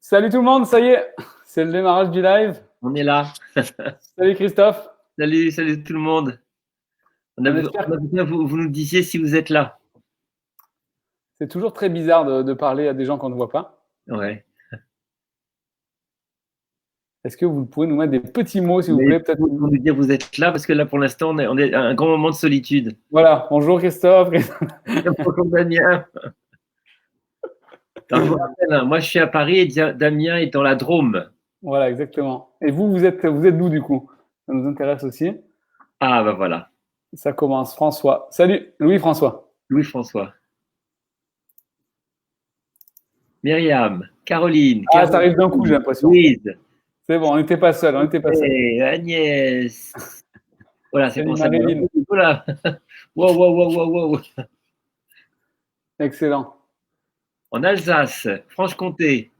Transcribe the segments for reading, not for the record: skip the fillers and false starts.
Salut tout le monde, ça y est, c'est le démarrage du live. On est là. Salut Christophe. Salut tout le monde. On a besoin que vous nous disiez si vous êtes là. C'est toujours très bizarre de parler à des gens qu'on ne voit pas. Ouais. Est-ce que vous pouvez nous mettre des petits mots, s'il vous plaît, peut-être pour nous dire vous êtes là, parce que là, pour l'instant, on est à un grand moment de solitude. Voilà, bonjour Christophe. Bonjour Damien. Alors, je vous rappelle, hein, moi je suis à Paris et Damien est dans la Drôme. Voilà, exactement. Et vous êtes d'où du coup? Ça nous intéresse aussi. Ah, bah voilà. Ça commence, François. Salut, Louis-François. Louis-François. Myriam, Caroline. Ah, ça arrive d'un coup, j'ai l'impression. Louise. C'est bon, on n'était pas seul, Agnès. Voilà, c'est bon, ça va. Voilà. Wow. Excellent. En Alsace, Franche-Comté.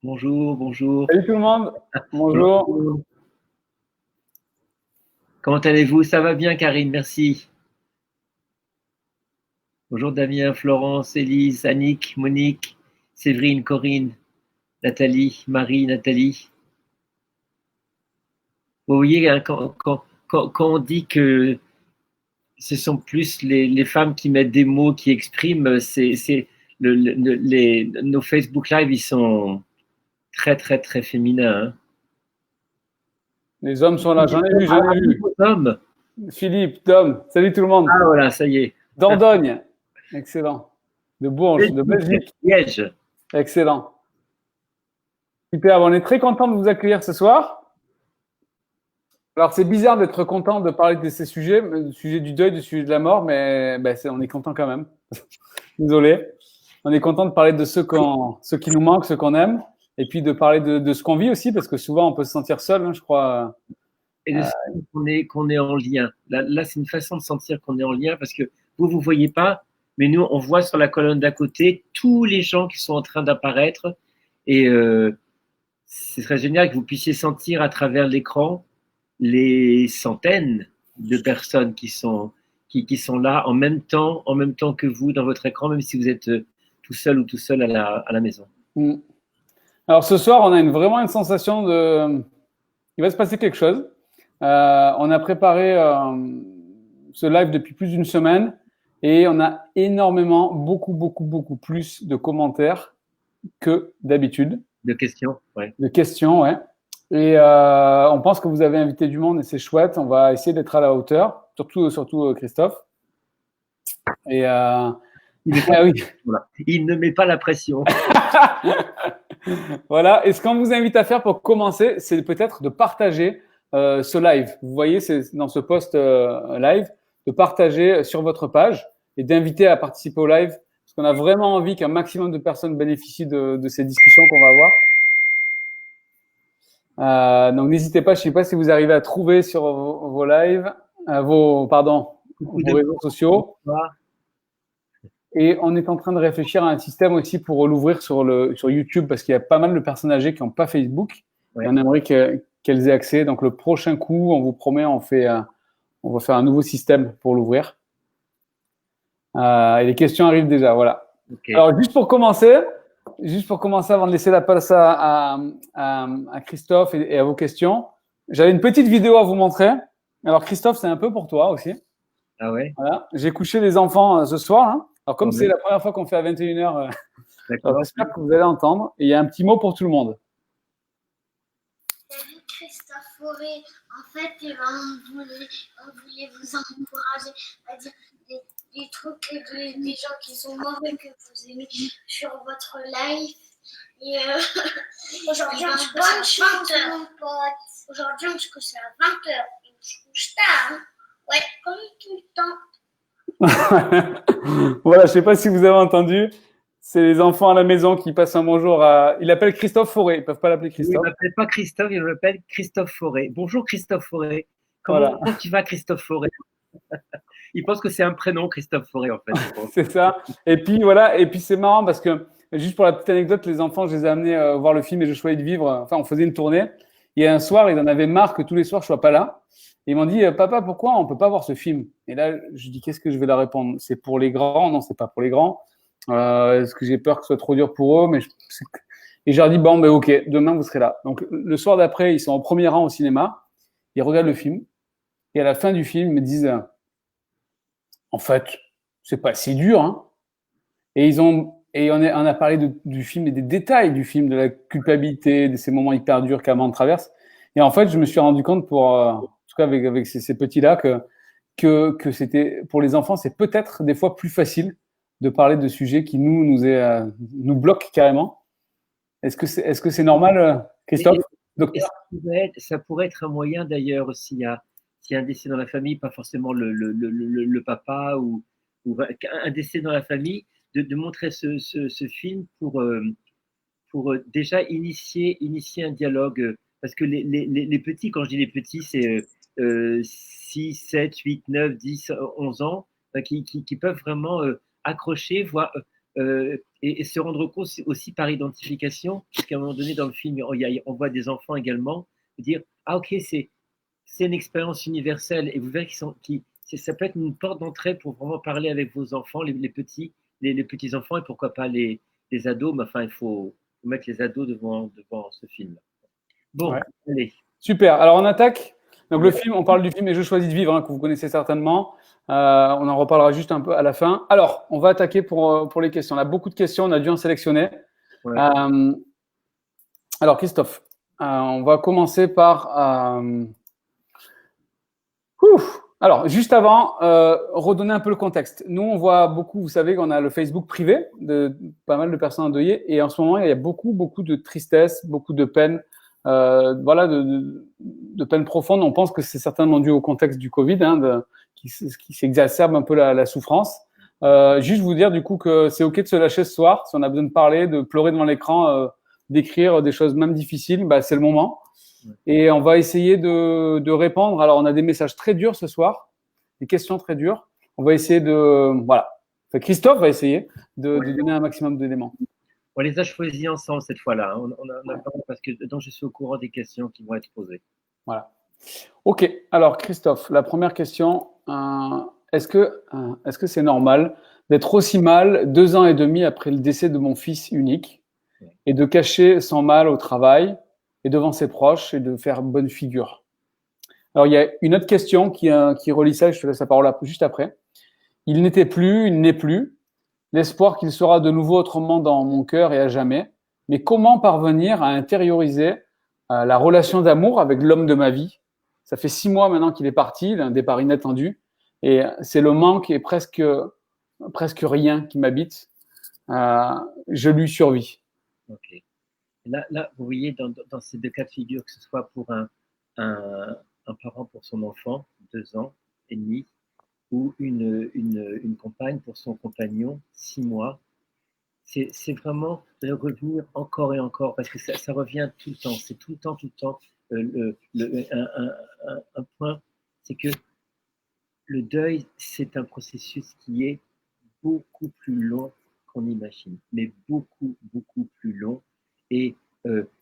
Bonjour. Salut tout le monde. Bonjour. Comment allez-vous? Ça va bien, Karine, merci. Bonjour Damien, Florence, Élise, Annick, Monique, Séverine, Corinne, Nathalie, Marie, Nathalie. Vous voyez, hein, quand on dit que ce sont plus les femmes qui mettent des mots, qui expriment, nos Facebook Live, ils sont très féminins. Hein. Les hommes sont là, j'en ai vu. Hommes. Philippe, Dom, salut tout le monde. Ah voilà, ça y est. Dordogne, excellent. De Bourges, de Belgique. Liège. Excellent. Super, on est très content de vous accueillir ce soir. Alors, c'est bizarre d'être content de parler de ces sujets, du sujet du deuil, du sujet de la mort, mais on est content quand même. Désolé. On est content de parler de ceux qui nous manquent, ceux qu'on aime, et puis de parler de ce qu'on vit aussi, parce que souvent, on peut se sentir seul, hein, je crois. Et de qu'on est en lien. Là, c'est une façon de sentir qu'on est en lien, parce que vous voyez pas, mais nous, on voit sur la colonne d'à côté tous les gens qui sont en train d'apparaître, et ce serait génial que vous puissiez sentir à travers l'écran les centaines de personnes qui sont là en même temps que vous dans votre écran, même si vous êtes tout seul ou tout seul à la maison. Alors ce soir, on a vraiment une sensation il va se passer quelque chose. On a préparé ce live depuis plus d'une semaine et on a énormément, beaucoup plus de commentaires que d'habitude. De questions, ouais. De questions, ouais. Et on pense que vous avez invité du monde et c'est chouette. On va essayer d'être à la hauteur, surtout Christophe. Et oui. Voilà. Il ne met pas la pression. Voilà. Et ce qu'on vous invite à faire pour commencer, c'est peut-être de partager ce live. Vous voyez, c'est dans ce post live, de partager sur votre page et d'inviter à participer au live, parce qu'on a vraiment envie qu'un maximum de personnes bénéficient de ces discussions qu'on va avoir. Donc n'hésitez pas, je ne sais pas si vous arrivez à trouver sur vos lives, vos réseaux sociaux. Et on est en train de réfléchir à un système aussi pour l'ouvrir sur YouTube, parce qu'il y a pas mal de personnes âgées qui n'ont pas Facebook. Ouais. Et on aimerait qu'elles aient accès. Donc le prochain coup, on vous promet, on va faire un nouveau système pour l'ouvrir. Et les questions arrivent déjà, voilà. Okay. Alors juste pour commencer, avant de laisser la place à Christophe et à vos questions, j'avais une petite vidéo à vous montrer. Alors Christophe, c'est un peu pour toi aussi. Ah ouais. Voilà. J'ai couché les enfants ce soir. Hein. Alors comme c'est la première fois qu'on fait à 21h, j'espère que vous allez entendre. Et il y a un petit mot pour tout le monde. Salut Christophe Fauré. En fait, on voulait vous encourager à dire des trucs des gens qui sont mauvais que vous aimez sur votre live. Et aujourd'hui, on se couche à 20h, mon pote. Aujourd'hui, on se couche à 20h. On se couche tard, hein. Ouais, comme tout le temps. Voilà, je ne sais pas si vous avez entendu. C'est les enfants à la maison qui passent un bonjour à… Il l'appelle Christophe Fauré. Ils ne peuvent pas l'appeler Christophe. Il ne m'appelle pas Christophe, il m'appelle Christophe Fauré. Bonjour Christophe Fauré. Comment tu vas, Christophe Fauré? Il pense que c'est un prénom, Christophe Fauré, en fait. C'est ça. Et puis, voilà. Et puis, c'est marrant parce que, juste pour la petite anecdote, les enfants, je les ai amenés voir le film Et je choisis de vivre. Enfin, on faisait une tournée. Et un soir, ils en avaient marre que tous les soirs, je ne sois pas là. Et ils m'ont dit, papa, pourquoi on ne peut pas voir ce film? Et là, je dis, qu'est-ce que je vais leur répondre? C'est pour les grands? Non, c'est pas pour les grands. Est-ce que j'ai peur que ce soit trop dur pour eux? Et je leur dis, bon, ben ok, demain vous serez là. Donc le soir d'après, ils sont en premier rang au cinéma, ils regardent le film, et à la fin du film, ils me disent, en fait, c'est pas si dur, hein. Et on a parlé du film et des détails du film, de la culpabilité, de ces moments hyper durs qu'Amand traverse. Et en fait, je me suis rendu compte, en tout cas avec ces petits-là, que c'était, pour les enfants, c'est peut-être des fois plus facile de parler de sujets qui nous bloquent carrément. Est-ce que c'est normal, Christophe? Ça pourrait être un moyen d'ailleurs s'il y a un décès dans la famille, pas forcément le papa ou un décès dans la famille, de montrer ce film pour déjà initier un dialogue. Parce que les petits, quand je dis les petits, c'est 6, 7, 8, 9, 10, 11 ans, qui peuvent vraiment accrocher, voir, et se rendre compte aussi par identification, puisqu'à un moment donné dans le film, on voit des enfants également, dire ah ok, c'est une expérience universelle, et vous verrez ça peut être une porte d'entrée pour vraiment parler avec vos enfants, les petits, les petits enfants, et pourquoi pas les ados, mais enfin il faut mettre les ados devant ce film. Bon, ouais. Allez. Super. Alors on attaque. Donc le film, on parle du film Et je choisis de vivre, hein, que vous connaissez certainement. On en reparlera juste un peu à la fin. Alors, on va attaquer pour les questions. On a beaucoup de questions, on a dû en sélectionner. Ouais. Alors Christophe, on va commencer par... Alors, juste avant, redonner un peu le contexte. Nous, on voit beaucoup, vous savez qu'on a le Facebook privé de pas mal de personnes endeuillées, et en ce moment, il y a beaucoup de tristesse, beaucoup de peine, voilà, de peine profonde. On pense que c'est certainement dû au contexte du Covid, hein, qui s'exacerbe un peu la souffrance. Juste vous dire du coup que c'est ok de se lâcher ce soir, si on a besoin de parler, de pleurer devant l'écran, d'écrire des choses même difficiles, bah, c'est le moment. Et on va essayer de répondre. Alors, on a des messages très durs ce soir, des questions très dures. On va essayer voilà. Enfin, Christophe va essayer de donner un maximum d'éléments. On les a choisis ensemble cette fois-là. On a parce que donc je suis au courant des questions qui vont être posées. Voilà. Ok. Alors, Christophe, la première question, est-ce que c'est normal d'être aussi mal 2 ans et demi après le décès de mon fils unique et de cacher son mal au travail et devant ses proches et de faire bonne figure? Alors, il y a une autre question qui relie ça, je te laisse la parole juste après. Il n'est plus. L'espoir qu'il sera de nouveau autrement dans mon cœur et à jamais. Mais comment parvenir à intérioriser la relation d'amour avec l'homme de ma vie? Ça fait 6 mois maintenant qu'il est parti, d'un départ inattendu. Et c'est le manque et presque rien qui m'habite. Je lui survis. Ok. Là, vous voyez, dans ces 2 cas de figure, que ce soit pour un parent pour son enfant, 2 ans et demi, ou une compagne pour son compagnon, 6 mois, c'est vraiment de revenir encore et encore, parce que ça revient tout le temps, c'est tout le temps. Un point, c'est que le deuil, c'est un processus qui est beaucoup plus long qu'on imagine, mais beaucoup plus long. Et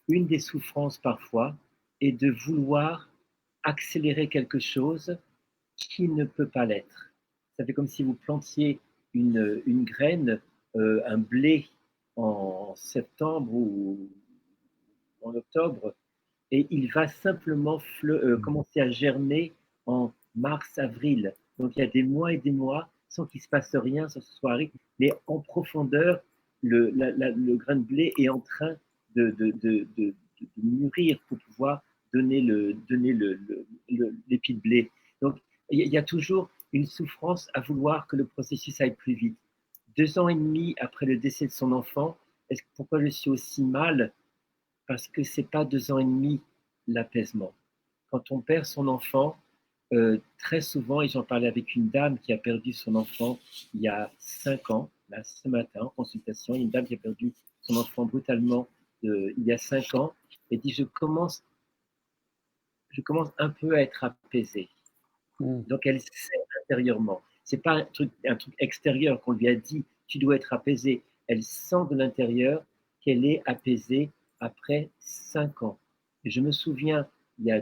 une des souffrances parfois est de vouloir accélérer quelque chose qui ne peut pas l'être. Ça fait comme si vous plantiez une graine, un blé en septembre ou en octobre, et il va simplement commencer à germer en mars, avril. Donc il y a des mois et des mois sans qu'il ne se passe rien, sans que ce soit aride, mais en profondeur, le grain de blé est en train de mûrir pour pouvoir donner l'épi de blé. Donc il y a toujours une souffrance à vouloir que le processus aille plus vite. 2 ans et demi après le décès de son enfant, pourquoi je suis aussi mal? Parce que ce n'est pas 2 ans et demi l'apaisement. Quand on perd son enfant, très souvent, et j'en parlais avec une dame qui a perdu son enfant il y a 5 ans, là, ce matin, en consultation, il y a une dame qui a perdu son enfant brutalement il y a 5 ans, et dit, je commence un peu à être apaisée. Donc, elle sait intérieurement. Ce n'est pas un truc extérieur qu'on lui a dit, tu dois être apaisée. Elle sent de l'intérieur qu'elle est apaisée après 5 ans. Et je me souviens, il y a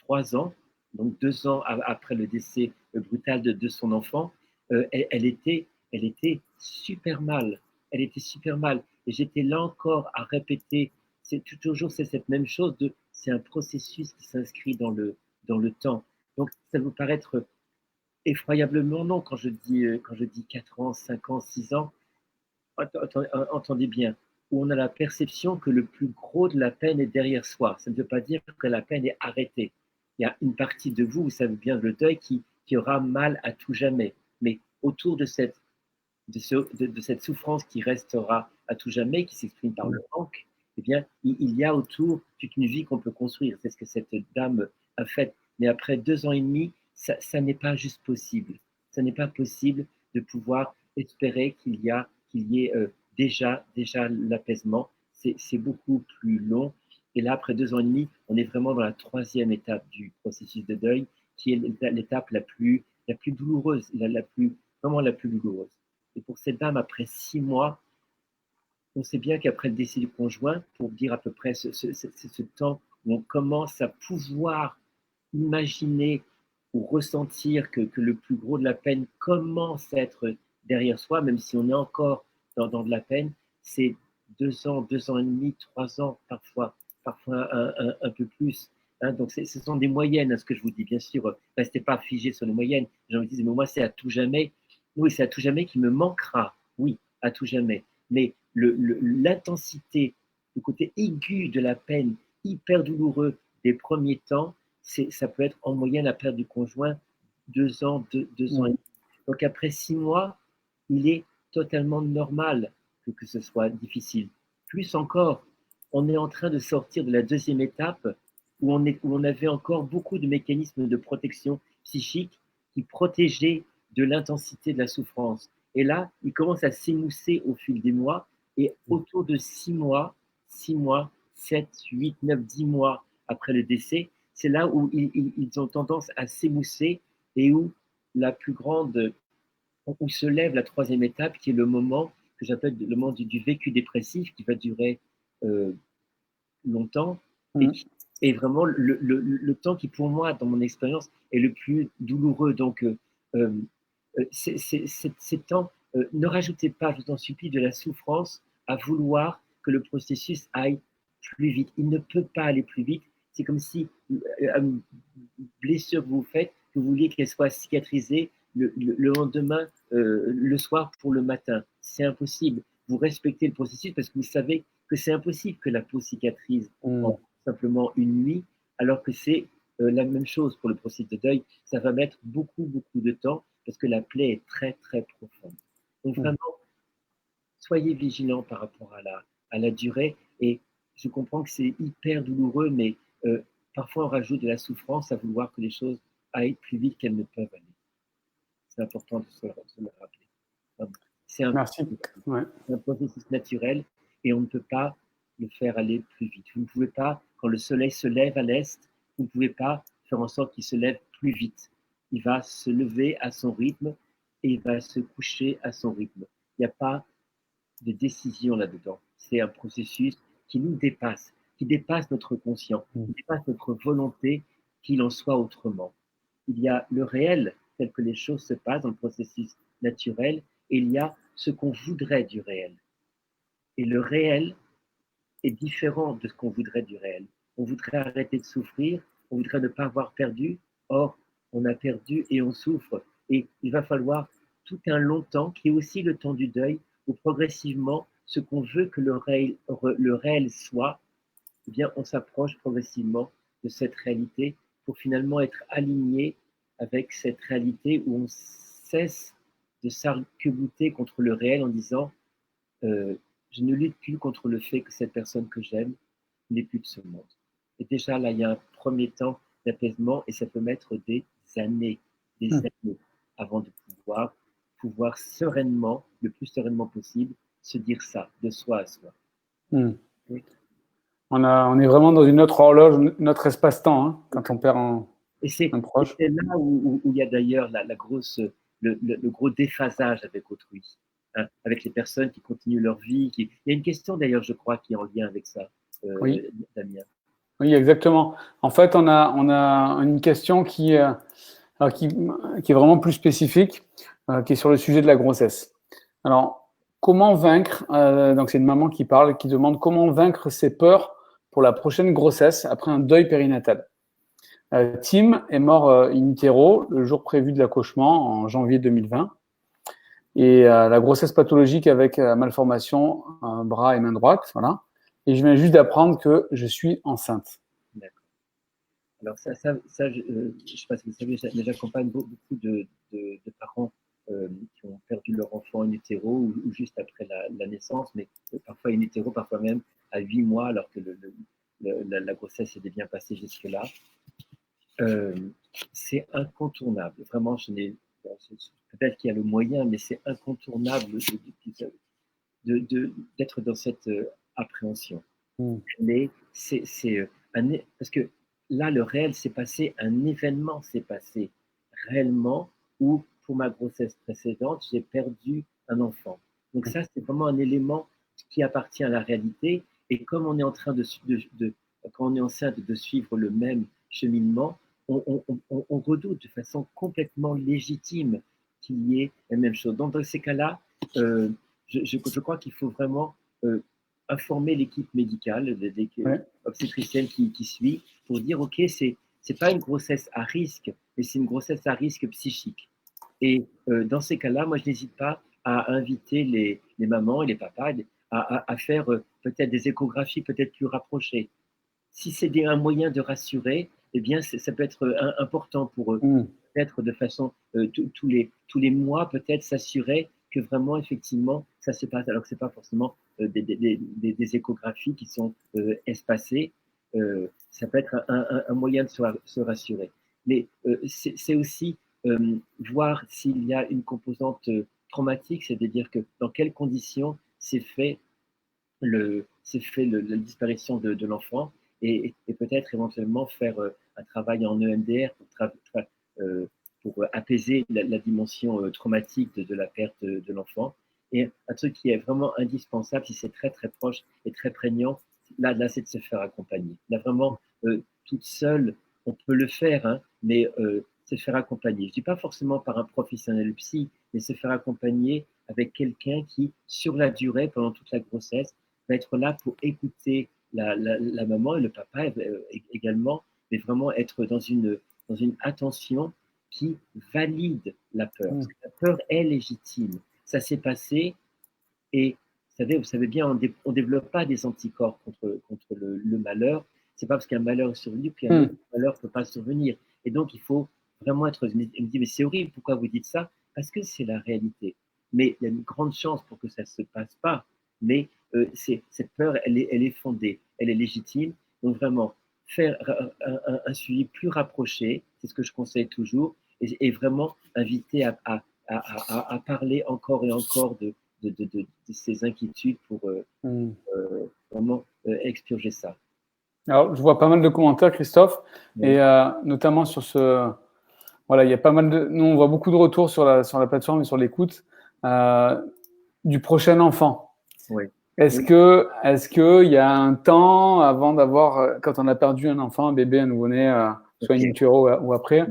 3 ans, donc 2 ans après le décès brutal de son enfant, elle était elle était super mal. Elle était super mal. Et j'étais là encore à répéter. C'est toujours cette même chose. C'est un processus qui s'inscrit dans le temps. Donc, ça vous paraître effroyablement non quand je dis 4 ans, 5 ans, 6 ans. Entendez bien, où on a la perception que le plus gros de la peine est derrière soi. Ça ne veut pas dire que la peine est arrêtée. Il y a une partie de vous savez bien le deuil, qui aura mal à tout jamais. Mais autour de cette souffrance qui restera à tout jamais, qui s'exprime par le manque, eh bien, il y a autour toute une vie qu'on peut construire. C'est ce que cette dame a fait. Mais après 2 ans et demi, ça n'est pas juste possible. Ça n'est pas possible de pouvoir espérer qu'il y ait déjà l'apaisement. C'est beaucoup plus long. Et là, après 2 ans et demi, on est vraiment dans la 3e étape du processus de deuil, qui est l'étape la plus douloureuse, vraiment la plus douloureuse. Et pour cette dame, après 6 mois, on sait bien qu'après le décès du conjoint, pour dire à peu près ce temps où on commence à pouvoir imaginer ou ressentir que le plus gros de la peine commence à être derrière soi, même si on est encore dans de la peine, c'est 2 ans, 2 ans et demi, 3 ans parfois un peu plus. Hein, donc ce sont des moyennes, ce que je vous dis. Bien sûr, restez pas figé sur les moyennes. Les gens me disent, mais moi c'est à tout jamais. Oui, c'est à tout jamais qui me manquera. Oui, à tout jamais. Mais l'intensité, le côté aigu de la peine, hyper douloureux des premiers temps, ça peut être en moyenne la perte du conjoint 2 ans, 2 ans et demi. Donc après 6 mois, il est totalement normal que ce soit difficile. Plus encore, on est en train de sortir de la 2e étape où on avait encore beaucoup de mécanismes de protection psychique qui protégeaient de l'intensité de la souffrance. Et là, il commence à s'émousser au fil des mois, et autour de 6 mois, 7, 8, 9, 10 mois après le décès, c'est là où ils ont tendance à s'émousser et où où se lève la 3e étape, qui est le moment que j'appelle le moment du vécu dépressif, qui va durer longtemps, et qui est vraiment le temps qui, pour moi, dans mon expérience, est le plus douloureux. Donc, ces temps, ne rajoutez pas, je vous en supplie, de la souffrance à vouloir que le processus aille plus vite. Il ne peut pas aller plus vite. C'est comme si une blessure que vous faites, que vous vouliez qu'elle soit cicatrisée le lendemain, le soir pour le matin. C'est impossible. Vous respectez le processus parce que vous savez que c'est impossible que la peau cicatrise en simplement une nuit, alors que c'est la même chose pour le processus de deuil. Ça va mettre beaucoup de temps parce que la plaie est très profonde. Donc vraiment, soyez vigilants par rapport à la durée. Et je comprends que c'est hyper douloureux, mais parfois on rajoute de la souffrance à vouloir que les choses aillent plus vite qu'elles ne peuvent aller. C'est important de se le rappeler. C'est un processus naturel et on ne peut pas le faire aller plus vite. Vous ne pouvez pas, quand le soleil se lève à l'est, vous ne pouvez pas faire en sorte qu'il se lève plus vite. Il va se lever à son rythme et il va se coucher à son rythme. Il n'y a pas de décision là-dedans. C'est un processus qui nous dépasse, qui dépasse notre conscient, qui dépasse notre volonté qu'il en soit autrement. Il y a le réel, tel que les choses se passent dans le processus naturel, et il y a ce qu'on voudrait du réel. Et le réel est différent de ce qu'on voudrait du réel. On voudrait arrêter de souffrir, on voudrait ne pas avoir perdu, or on a perdu et on souffre. Et il va falloir tout un long temps, qui est aussi le temps du deuil, où progressivement, ce qu'on veut que le réel soit, eh bien, on s'approche progressivement de cette réalité pour finalement être aligné avec cette réalité où on cesse de s'arc-bouter contre le réel en disant je ne lutte plus contre le fait que cette personne que j'aime n'est plus de ce monde. Et déjà là, il y a un premier temps d'apaisement et ça peut mettre des années avant de pouvoir sereinement, le plus sereinement possible, se dire ça, de soi à soi. Oui. On est vraiment dans une autre horloge, notre espace-temps, hein, quand on perd un proche. Et c'est là où il y a d'ailleurs le gros déphasage avec autrui, hein, avec les personnes qui continuent leur vie. Il y a une question d'ailleurs, je crois, qui est en lien avec ça, Damien. Oui, exactement. En fait, on a une question qui est vraiment plus spécifique, qui est sur le sujet de la grossesse. Alors, comment vaincre, donc c'est une maman qui parle, qui demande comment vaincre ses peurs pour la prochaine grossesse après un deuil périnatal. Tim est mort in utero le jour prévu de l'accouchement en janvier 2020. Et la grossesse pathologique avec malformation bras et main droite, voilà. Et je viens juste d'apprendre que je suis enceinte. D'accord. Alors je sais pas si vous savez, mais j'accompagne beaucoup de parents qui ont perdu leur enfant in utero ou juste après la naissance, mais parfois in utero, parfois même à 8 mois, alors que la grossesse s'était bien passée jusque-là. C'est incontournable. Vraiment, peut-être qu'il y a le moyen, mais c'est incontournable d'être dans cette appréhension. Mais parce que là, le réel s'est passé, un événement s'est passé réellement où, pour ma grossesse précédente, j'ai perdu un enfant. Donc ça, c'est vraiment un élément qui appartient à la réalité. Et comme on est en train quand on est enceinte, de suivre le même cheminement, on redoute de façon complètement légitime qu'il y ait la même chose. Donc dans ces cas-là, je crois qu'il faut vraiment informer l'équipe médicale, l'équipe obstétricienne qui suit, pour dire ok, c'est pas une grossesse à risque, mais c'est une grossesse à risque psychique. Et dans ces cas-là, moi je n'hésite pas à inviter les mamans et les papas à faire peut-être des échographies peut-être plus rapprochées. Si c'est un moyen de rassurer, eh bien ça peut être important pour eux. Peut-être de façon tous les mois peut-être s'assurer que vraiment effectivement ça se passe, alors que c'est pas forcément des échographies qui sont espacées. Ça peut être un moyen de se rassurer. Mais c'est aussi voir s'il y a une composante traumatique, c'est-à-dire que dans quelles conditions s'est fait la disparition de l'enfant, et peut-être éventuellement faire un travail en EMDR pour apaiser la dimension traumatique de la perte de l'enfant. Et un truc qui est vraiment indispensable, si c'est très très proche et très prégnant, là c'est de se faire accompagner. Là vraiment, toute seule, on peut le faire, hein, mais se faire accompagner. Je ne dis pas forcément par un professionnel psy, mais se faire accompagner avec quelqu'un qui, sur la durée, pendant toute la grossesse, va être là pour écouter la maman et le papa également, mais vraiment être dans une attention qui valide la peur. Parce que la peur est légitime. Ça s'est passé et vous savez bien, on ne développe pas des anticorps contre le malheur. C'est pas parce qu'un malheur est survenu qu'un autre malheur ne peut pas survenir. Et donc, il faut vraiment être. Il me dit, mais c'est horrible, pourquoi vous dites ça? Parce que c'est la réalité. Mais il y a une grande chance pour que ça ne se passe pas. Mais cette peur, elle est fondée, elle est légitime. Donc, vraiment, faire un suivi plus rapproché, c'est ce que je conseille toujours, et vraiment inviter à parler encore et encore de ces inquiétudes pour vraiment expurger ça. Alors, je vois pas mal de commentaires, Christophe, et notamment sur ce. Voilà, il y a pas mal de. Nous, on voit beaucoup de retours sur la plateforme et sur l'écoute du prochain enfant. Oui. Est-ce que il y a un temps avant d'avoir, quand on a perdu un enfant, un bébé, un nouveau-né, soit in utero ou après,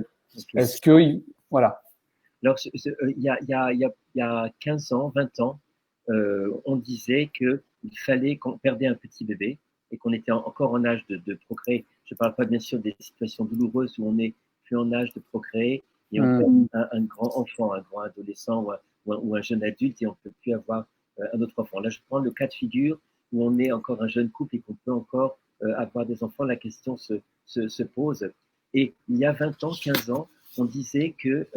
est-ce que voilà. Alors, il y a 15 ans, 20 ans, on disait qu'il fallait qu'on perdait un petit bébé et qu'on était encore en âge de procréer. Je ne parle pas bien sûr des situations douloureuses où on n'est plus en âge de procréer et on perd un grand enfant, un grand adolescent ou un jeune adulte, et on ne peut plus avoir un autre enfant. Là, je prends le cas de figure où on est encore un jeune couple et qu'on peut encore avoir des enfants. La question se pose. Et il y a 20 ans, 15 ans, on disait qu'il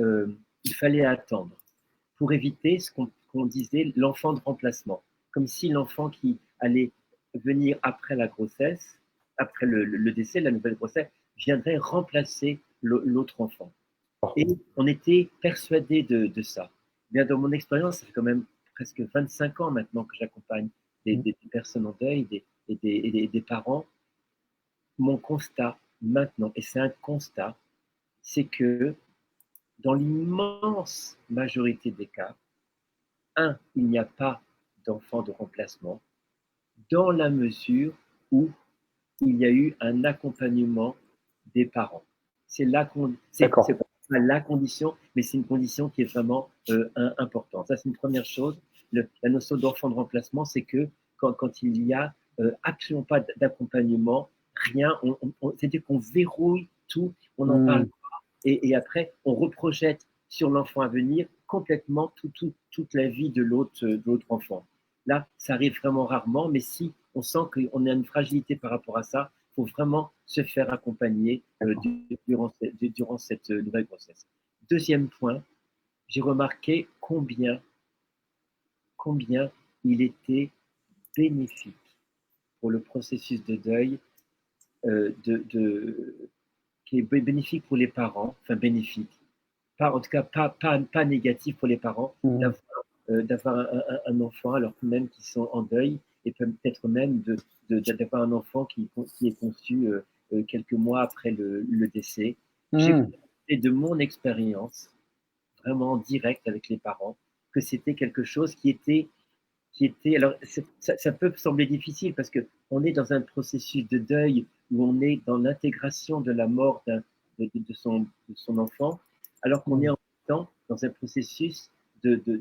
fallait attendre pour éviter ce qu'on disait l'enfant de remplacement. Comme si l'enfant qui allait venir après la grossesse, après le décès, la nouvelle grossesse, viendrait remplacer l'autre enfant. Et on était persuadé de ça. Bien, dans mon expérience, ça fait quand même presque 25 ans maintenant que j'accompagne des personnes en deuil et des parents. Mon constat maintenant, et c'est un constat, c'est que dans l'immense majorité des cas, il n'y a pas d'enfant de remplacement dans la mesure où il y a eu un accompagnement des parents. C'est pas la condition, mais c'est une condition qui est vraiment importante. Ça, c'est une première chose. la notion d'enfant de remplacement, c'est que quand il n'y a absolument pas d'accompagnement, rien, c'est-à-dire qu'on verrouille tout, on n'en parle pas, et après, on reprojette sur l'enfant à venir complètement toute la vie de l'autre enfant. Là, ça arrive vraiment rarement, mais si on sent qu'on a une fragilité par rapport à ça, il faut vraiment se faire accompagner durant cette nouvelle grossesse. Deuxième point, j'ai remarqué combien il était bénéfique pour le processus de deuil, qui est bénéfique pour les parents, enfin bénéfique, en tout cas pas négatif pour les parents, d'avoir un enfant alors que même qu'ils sont en deuil, et peut-être même d'avoir un enfant qui est conçu quelques mois après le décès. J'ai constaté de mon expérience, vraiment directe avec les parents, que c'était quelque chose qui était alors ça peut sembler difficile parce qu'on est dans un processus de deuil où on est dans l'intégration de la mort de son enfant, alors qu'on est en même temps dans un processus de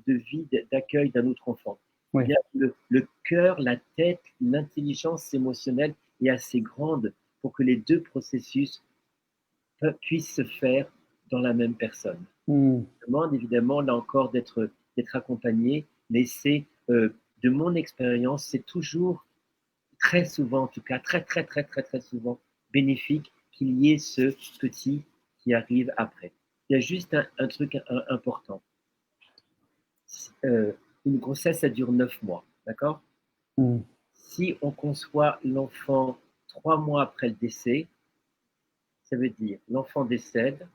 vie, d'accueil d'un autre enfant. Oui. Eh bien, le cœur, la tête, l'intelligence émotionnelle est assez grande pour que les deux processus puissent se faire dans la même personne. Je demande évidemment, là encore, d'être accompagné, mais c'est, de mon expérience, c'est toujours, très souvent en tout cas, très souvent, bénéfique qu'il y ait ce petit qui arrive après. Il y a juste un truc important. Une grossesse, ça dure 9 mois, d'accord ? Si on conçoit l'enfant 3 mois après le décès, ça veut dire l'enfant décède,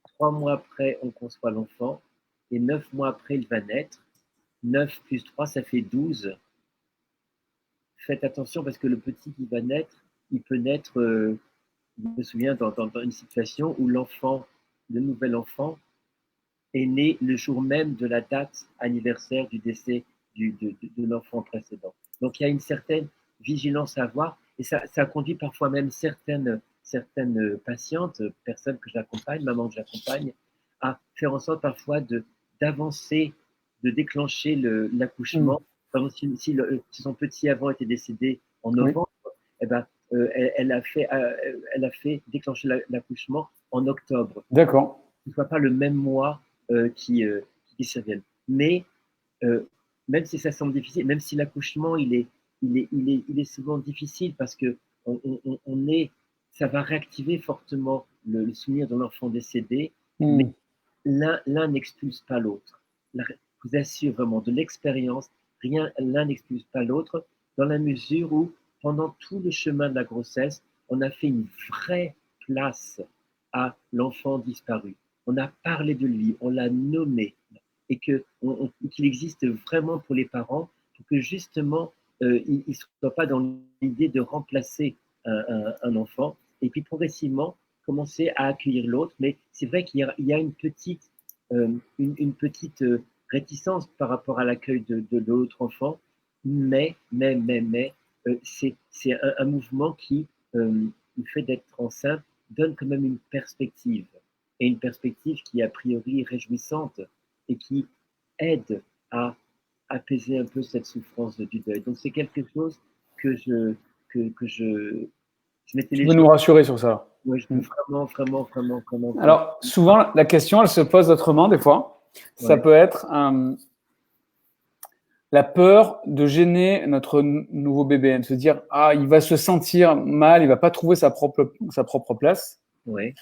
3 mois après, on conçoit l'enfant, et 9 mois après, il va naître. 9 plus 3, ça fait 12. Faites attention parce que le petit qui va naître, il peut naître, je me souviens, dans une situation où le nouvel enfant, est né le jour même de la date anniversaire du décès de l'enfant précédent. Donc il y a une certaine vigilance à avoir, et ça conduit parfois même certaines patientes, personnes que j'accompagne, mamans que j'accompagne, à faire en sorte parfois d'avancer, de déclencher l'accouchement. Par exemple, si son petit avant était décédé en novembre, eh ben, elle a fait déclencher l'accouchement en octobre. D'accord. Ce ne soit pas le même mois qui surviennent. Mais même si ça semble difficile, même si l'accouchement il est souvent difficile parce que ça va réactiver fortement le souvenir de l'enfant décédé, mais l'un n'expulse pas l'autre. Je vous assure vraiment, de l'expérience, l'un n'expulse pas l'autre, dans la mesure où, pendant tout le chemin de la grossesse, on a fait une vraie place à l'enfant disparu. On a parlé de lui, on l'a nommé, et qu'il existe vraiment pour les parents, pour que justement, ils ne soient pas dans l'idée de remplacer un enfant, et puis progressivement, commencer à accueillir l'autre. Mais c'est vrai qu'il y a une petite réticence par rapport à l'accueil de l'autre enfant, mais c'est un mouvement qui, le fait d'être enceinte, donne quand même une perspective, et une perspective qui est a priori réjouissante et qui aide à apaiser un peu cette souffrance du deuil. Donc c'est quelque chose que je mettais Tu peux nous rassurer sur ça. Oui, je peux vraiment. Alors, souvent, la question, elle se pose autrement, des fois. Ça peut être la peur de gêner notre nouveau bébé, de se dire, ah, il va se sentir mal, il va pas trouver sa propre place. Ouais.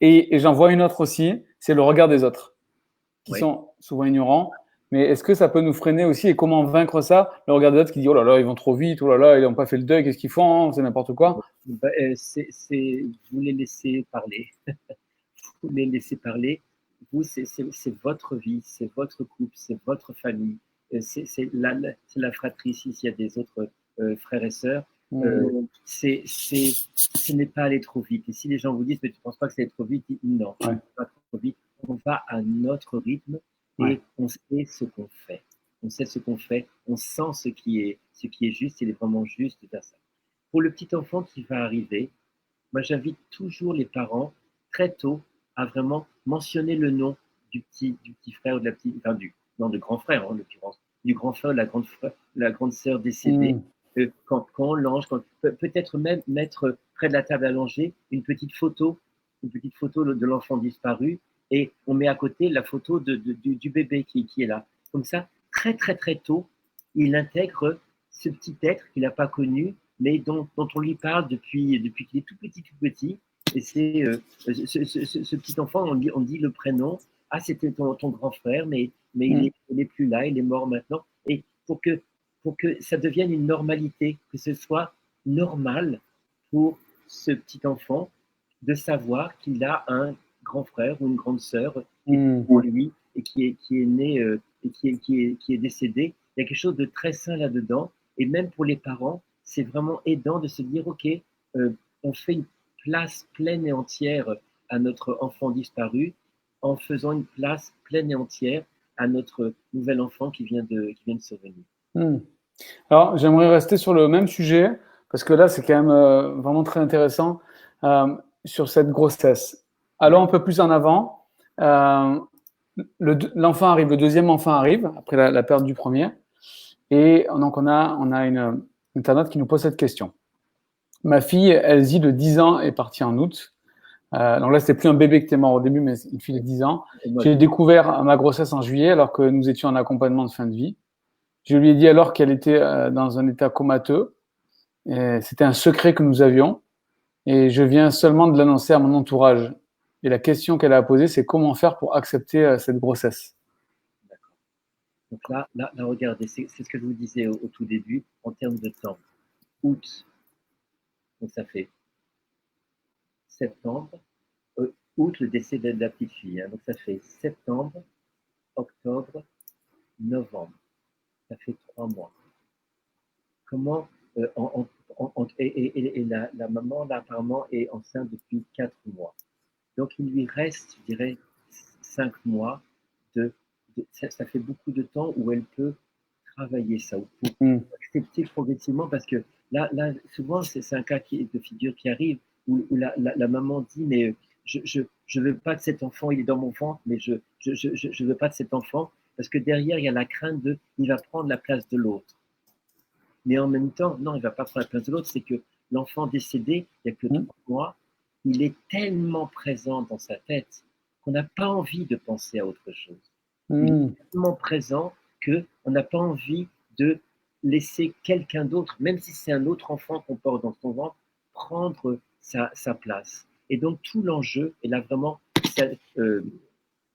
Et j'en vois une autre aussi, c'est le regard des autres, qui sont souvent ignorants. Mais est-ce que ça peut nous freiner aussi? Et comment vaincre ça? Le regard des autres qui dit, oh là là, ils vont trop vite, oh là là, ils n'ont pas fait le deuil, qu'est-ce qu'ils font? C'est n'importe quoi. Vous les laissez parler. Vous les laissez parler. Vous, c'est votre vie, c'est votre couple, c'est votre famille. C'est la fratrie, s'il y a des autres frères et sœurs. Ce n'est pas aller trop vite. Et si les gens vous disent, mais tu ne penses pas que c'est aller trop vite? Non, pas trop vite. On va à notre rythme et on sait ce qu'on fait. On sait ce qu'on fait, on sent ce qui est juste, il est vraiment juste de faire ça. Pour le petit enfant qui va arriver, moi j'invite toujours les parents très tôt à vraiment mentionner le nom du petit frère ou de la petite, enfin de grand frère en l'occurrence, du grand frère, la grande sœur décédée. Quand l'ange, peut-être même mettre près de la table à langer une petite photo de l'enfant disparu, et on met à côté la photo du bébé qui est là. Comme ça, très très très tôt, il intègre ce petit être qu'il n'a pas connu, mais dont on lui parle depuis qu'il est tout petit. Et c'est ce petit enfant, on dit le prénom. Ah, c'était ton grand frère, mais il est plus là, il est mort maintenant. Et pour que ça devienne une normalité, que ce soit normal pour ce petit enfant de savoir qu'il a un grand frère ou une grande sœur qui est pour lui et qui est né et qui est décédé. Il y a quelque chose de très sain là-dedans. Et même pour les parents, c'est vraiment aidant de se dire, OK, on fait une place pleine et entière à notre enfant disparu en faisant une place pleine et entière à notre nouvel enfant qui vient de survenir. Alors, j'aimerais rester sur le même sujet, parce que là, c'est quand même vraiment très intéressant, sur cette grossesse. Allons un peu plus en avant. L'enfant arrive, le deuxième enfant arrive, après la perte du premier. Et donc, on a une internaute qui nous pose cette question. Ma fille, Elsie, de 10 ans, est partie en août. Donc là, c'était plus un bébé qui était mort au début, mais une fille de 10 ans. J'ai découvert ma grossesse en juillet, alors que nous étions en accompagnement de fin de vie. Je lui ai dit alors qu'elle était dans un état comateux. C'était un secret que nous avions. Et je viens seulement de l'annoncer à mon entourage. Et la question qu'elle a posée, c'est comment faire pour accepter cette grossesse. D'accord. Donc là regardez, c'est ce que je vous disais au tout début, en termes de temps. Août, donc ça fait septembre, août, le décès de la petite fille. Hein, donc ça fait septembre, octobre, novembre. Ça fait 3 mois. Comment et la maman, là, apparemment, est enceinte depuis 4 mois. Donc, il lui reste, je dirais, 5 mois. Ça fait beaucoup de temps où elle peut travailler ça, ou pour accepter progressivement, parce que là souvent, c'est un cas de figure qui arrive, où la maman dit, mais je veux pas de cet enfant, il est dans mon ventre, mais je veux pas de cet enfant, parce que derrière, il y a la crainte il va prendre la place de l'autre. Mais en même temps, non, il ne va pas prendre la place de l'autre, c'est que l'enfant décédé, il n'y a que 3 mois, il est tellement présent dans sa tête qu'on n'a pas envie de penser à autre chose. Il est tellement présent qu'on n'a pas envie de laisser quelqu'un d'autre, même si c'est un autre enfant qu'on porte dans son ventre, prendre sa place. Et donc tout l'enjeu, et là vraiment,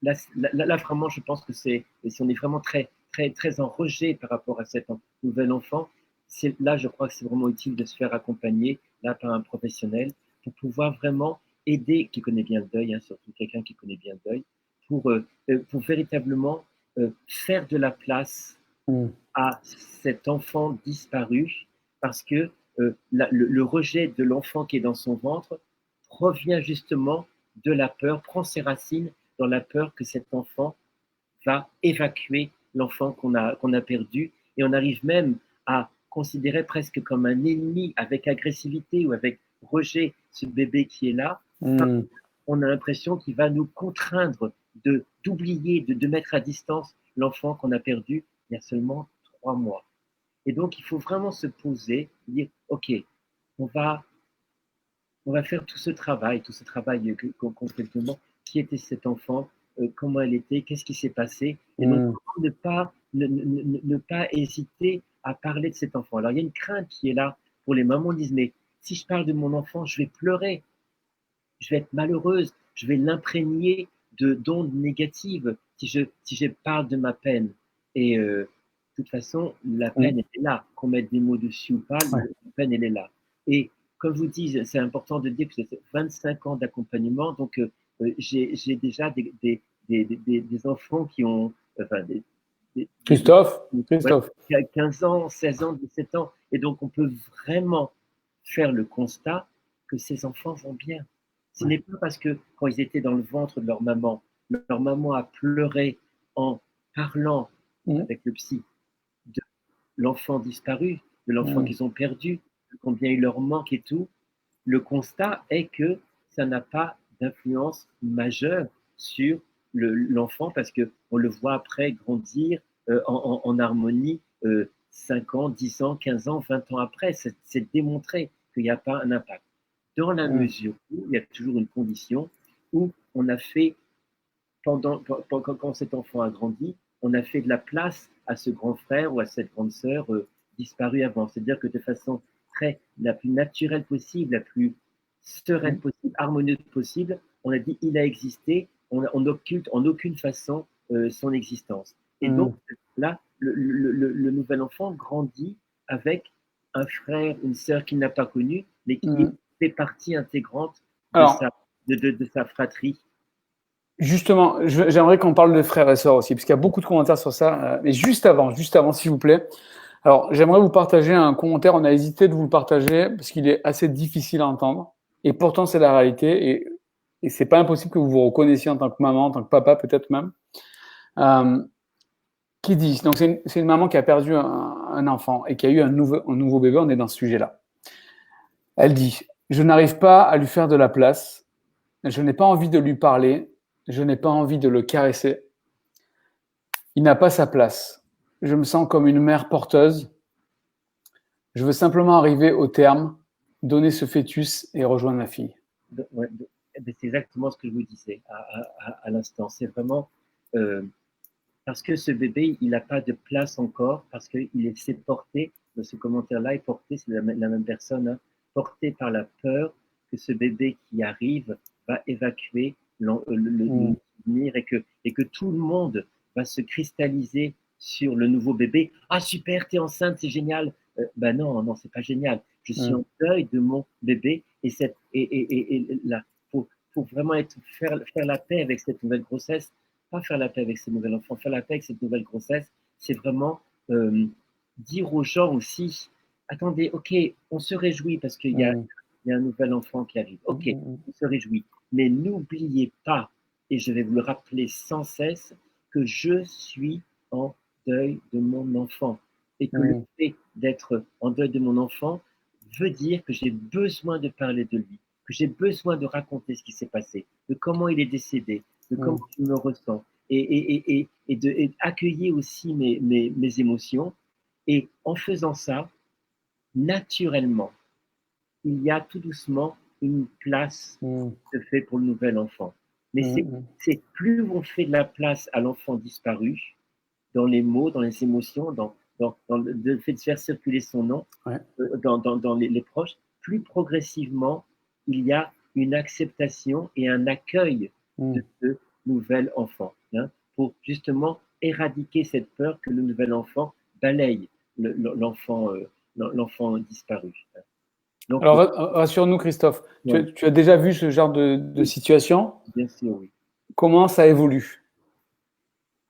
là vraiment, je pense que si on est vraiment très, très, très en rejet par rapport à cet nouvel enfant, là, je crois que c'est vraiment utile de se faire accompagner là par un professionnel pour pouvoir vraiment aider, qui connaît bien le deuil, hein, surtout quelqu'un qui connaît bien le deuil, pour véritablement faire de la place à cet enfant disparu, parce que le rejet de l'enfant qui est dans son ventre provient justement de la peur, prend ses racines dans la peur que cet enfant va évacuer l'enfant qu'on a perdu, et on arrive même à considérer presque comme un ennemi, avec agressivité ou avec rejet, ce bébé qui est là. On a l'impression qu'il va nous contraindre d'oublier, de mettre à distance l'enfant qu'on a perdu il y a seulement 3 mois. Et donc, il faut vraiment se poser, dire, OK, on va faire tout ce travail concrètement, qui était cet enfant, comment elle était, qu'est-ce qui s'est passé, et donc ne pas hésiter à parler de cet enfant. Alors, il y a une crainte qui est là pour les mamans, disent, mais si je parle de mon enfant, je vais pleurer, je vais être malheureuse, je vais l'imprégner d'ondes négatives si je parle de ma peine. Et de toute façon, la peine, elle est là. Qu'on mette des mots dessus ou pas, la peine, elle est là. Et comme je vous dis, c'est important de dire que c'est 25 ans d'accompagnement, donc j'ai déjà des enfants qui ont, enfin, Christophe, 15 ans, 16 ans, 17 ans. Et donc, on peut vraiment faire le constat que ces enfants vont bien. Ce n'est pas parce que quand ils étaient dans le ventre de leur maman a pleuré en parlant avec le psy de l'enfant disparu, de l'enfant qu'ils ont perdu, de combien il leur manque et tout. Le constat est que ça n'a pas d'influence majeure sur l'enfant, parce qu'on le voit après grandir, en harmonie 5 ans, 10 ans, 15 ans, 20 ans après. C'est démontré qu'il n'y a pas un impact. Dans la mesure où il y a toujours une condition où on a fait, quand cet enfant a grandi, on a fait de la place à ce grand frère ou à cette grande sœur disparue avant. C'est-à-dire que de façon la plus naturelle possible, la plus sereine possible, harmonieuse possible, on a dit il a existé, on n'occulte en aucune façon son existence. Et donc là, le nouvel enfant grandit avec un frère, une sœur qu'il n'a pas connu, mais qui fait partie intégrante de sa fratrie. Justement, j'aimerais qu'on parle de frères et sœurs aussi, parce qu'il y a beaucoup de commentaires sur ça. Mais juste avant, s'il vous plaît. Alors, j'aimerais vous partager un commentaire. On a hésité de vous le partager parce qu'il est assez difficile à entendre. Et pourtant, c'est la réalité. Et c'est pas impossible que vous vous reconnaissiez en tant que maman, en tant que papa, peut-être même. Qui dit, donc c'est une maman qui a perdu un enfant et qui a eu un nouveau bébé. On est dans ce sujet-là. Elle dit, je n'arrive pas à lui faire de la place. Je n'ai pas envie de lui parler. Je n'ai pas envie de le caresser. Il n'a pas sa place. Je me sens comme une mère porteuse. Je veux simplement arriver au terme, donner ce fœtus et rejoindre ma fille. C'est exactement ce que je vous disais à l'instant. C'est vraiment parce que ce bébé, il n'a pas de place encore, parce qu'il s'est porté, dans ce commentaire-là, est porté, c'est la même personne, hein, porté par la peur que ce bébé qui arrive va évacuer le souvenir et que tout le monde va se cristalliser sur le nouveau bébé. Ah super, t'es enceinte, c'est génial. Non, c'est pas génial. Je suis en deuil de mon bébé et là, faut vraiment faire la paix avec cette nouvelle grossesse, pas faire la paix avec ce nouvel enfant, faire la paix avec cette nouvelle grossesse, c'est vraiment dire aux gens aussi, attendez, ok, on se réjouit parce qu'il y a un nouvel enfant qui arrive. Ok, on se réjouit. Mais n'oubliez pas, et je vais vous le rappeler sans cesse, que je suis en deuil de mon enfant. Et que le fait d'être en deuil de mon enfant veut dire que j'ai besoin de parler de lui, que j'ai besoin de raconter ce qui s'est passé, de comment il est décédé, de comment je me ressens, et d'accueillir aussi mes émotions. Et en faisant ça, naturellement, il y a tout doucement une place qui se fait pour le nouvel enfant. Mais c'est plus on fait de la place à l'enfant disparu, dans les mots, dans les émotions, dans le fait de faire circuler son nom, dans les proches, plus progressivement, il y a une acceptation et un accueil de ce nouvel enfant, hein, pour justement éradiquer cette peur que le nouvel enfant balaye l'enfant disparu. Donc, alors, rassure-nous, Christophe, tu as déjà vu ce genre de situation? Bien sûr, oui. Comment ça évolue?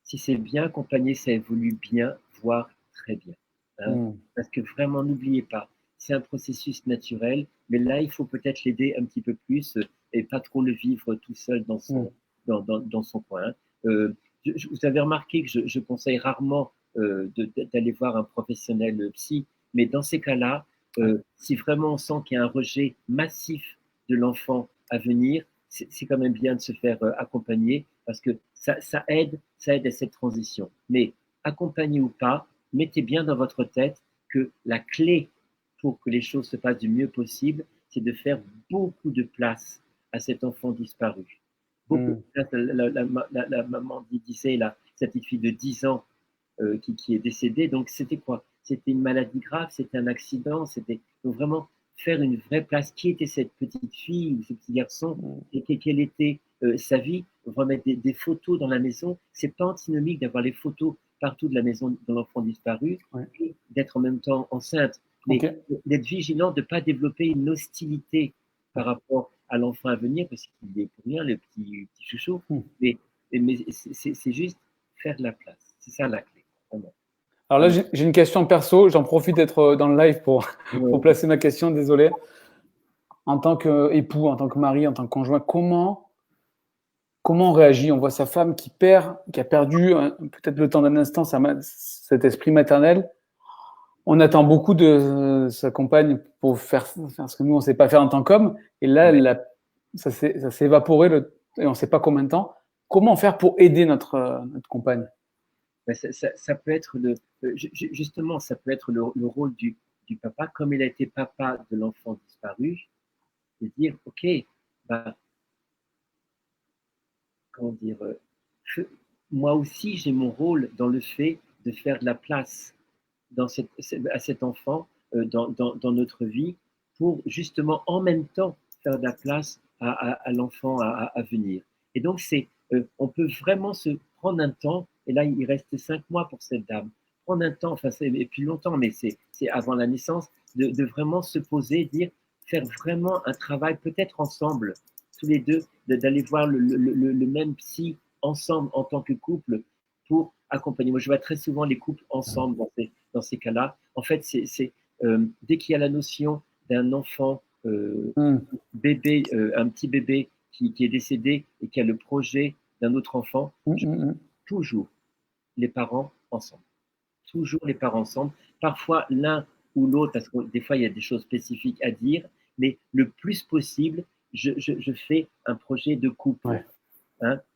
Si c'est bien accompagné, ça évolue bien, voire très bien. Hein, parce que vraiment, n'oubliez pas, c'est un processus naturel, mais là, il faut peut-être l'aider un petit peu plus et pas trop le vivre tout seul dans son coin. Vous avez remarqué que je conseille rarement d'aller voir un professionnel psy, mais dans ces cas-là, si vraiment on sent qu'il y a un rejet massif de l'enfant à venir, c'est quand même bien de se faire accompagner parce que ça aide à cette transition. Mais accompagné ou pas, mettez bien dans votre tête que la clé pour que les choses se passent du mieux possible, c'est de faire beaucoup de place à cet enfant disparu. Beaucoup de place. La maman disait, là, cette petite fille de 10 ans qui est décédée, donc c'était quoi? C'était une maladie grave, c'était un accident, c'était donc vraiment faire une vraie place. Qui était cette petite fille ou ce petit garçon et quelle était sa vie? Remettre des photos dans la maison. C'est pas antinomique d'avoir les photos partout de la maison de l'enfant disparu et d'être en même temps enceinte. Mais d'être vigilant de ne pas développer une hostilité par rapport à l'enfant à venir, parce qu'il est pour rien, le petit chouchou. Mais c'est juste faire de la place. C'est ça la clé. Vraiment. Alors là, j'ai une question perso. J'en profite d'être dans le live pour placer ma question. Désolé. En tant qu'époux, en tant que mari, en tant que conjoint, comment on réagit? On voit sa femme qui a perdu peut-être le temps d'un instant cet esprit maternel. On attend beaucoup de sa compagne pour faire ce que nous, on ne sait pas faire en tant qu'homme. Et là, ça s'est évaporé et on ne sait pas combien de temps. Comment faire pour aider notre compagne? Ben, ça peut être justement, ça peut être le rôle du papa, comme il a été papa de l'enfant disparu, de dire, ok, ben, comment dire, moi aussi j'ai mon rôle dans le fait de faire de la place à cet enfant dans notre vie pour justement en même temps faire de la place à l'enfant à venir. Et donc on peut vraiment se prendre un temps, et là il reste 5 mois pour cette dame, prendre un temps, enfin et puis longtemps, mais c'est avant la naissance, de vraiment se poser, dire, faire vraiment un travail peut-être ensemble, tous les deux, d'aller voir le même psy ensemble en tant que couple pour accompagner. Moi, je vois très souvent les couples ensemble dans ces cas-là. En fait, dès qu'il y a la notion d'un enfant bébé, un petit bébé qui est décédé et qui a le projet d'un autre enfant, toujours les parents ensemble. Toujours les parents ensemble. Parfois l'un ou l'autre, parce que des fois il y a des choses spécifiques à dire, mais le plus possible, je fais un projet de couple,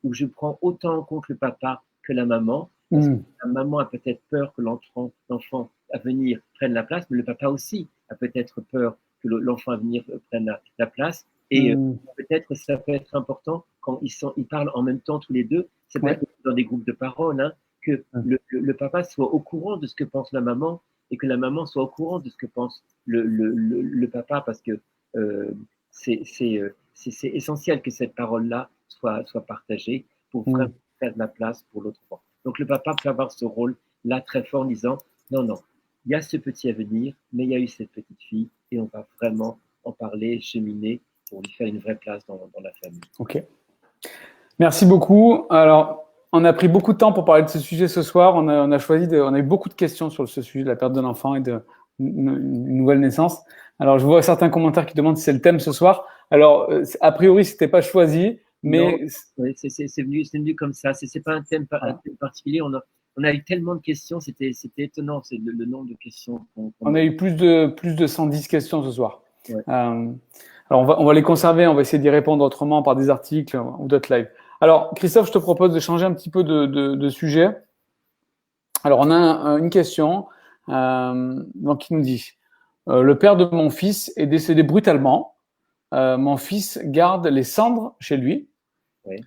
où je prends autant en compte le papa que la maman. Parce que la maman a peut-être peur que l'enfant à venir prenne la place, mais le papa aussi a peut-être peur que l'enfant à venir prenne la place. Et peut-être ça peut être important quand ils parlent en même temps tous les deux. C'est peut-être dans des groupes de parole, que le papa soit au courant de ce que pense la maman et que la maman soit au courant de ce que pense le papa, parce que c'est essentiel que cette parole-là soit partagée pour vraiment faire de la place pour l'autre enfant. Donc le papa peut avoir ce rôle-là très fort en disant non, non, il y a ce petit avenir, mais il y a eu cette petite fille et on va vraiment en parler, cheminer pour lui faire une vraie place dans la famille. Ok. Merci beaucoup. Alors, on a pris beaucoup de temps pour parler de ce sujet ce soir. On a eu beaucoup de questions sur ce sujet de la perte de l'enfant et d'une nouvelle naissance. Alors, je vois certains commentaires qui demandent si c'est le thème ce soir. Alors, a priori, c'était pas choisi, mais oui, c'est venu comme ça. C'est pas un thème particulier. On a eu tellement de questions, c'était étonnant, c'est le nombre de questions. On a eu plus de 110 questions ce soir. Ouais. Alors, on va les conserver, on va essayer d'y répondre autrement par des articles ou d'autres lives. Alors, Christophe, je te propose de changer un petit peu de sujet. Alors, on a une question qui nous dit le père de mon fils est décédé brutalement. Mon fils garde les cendres chez lui. Oui.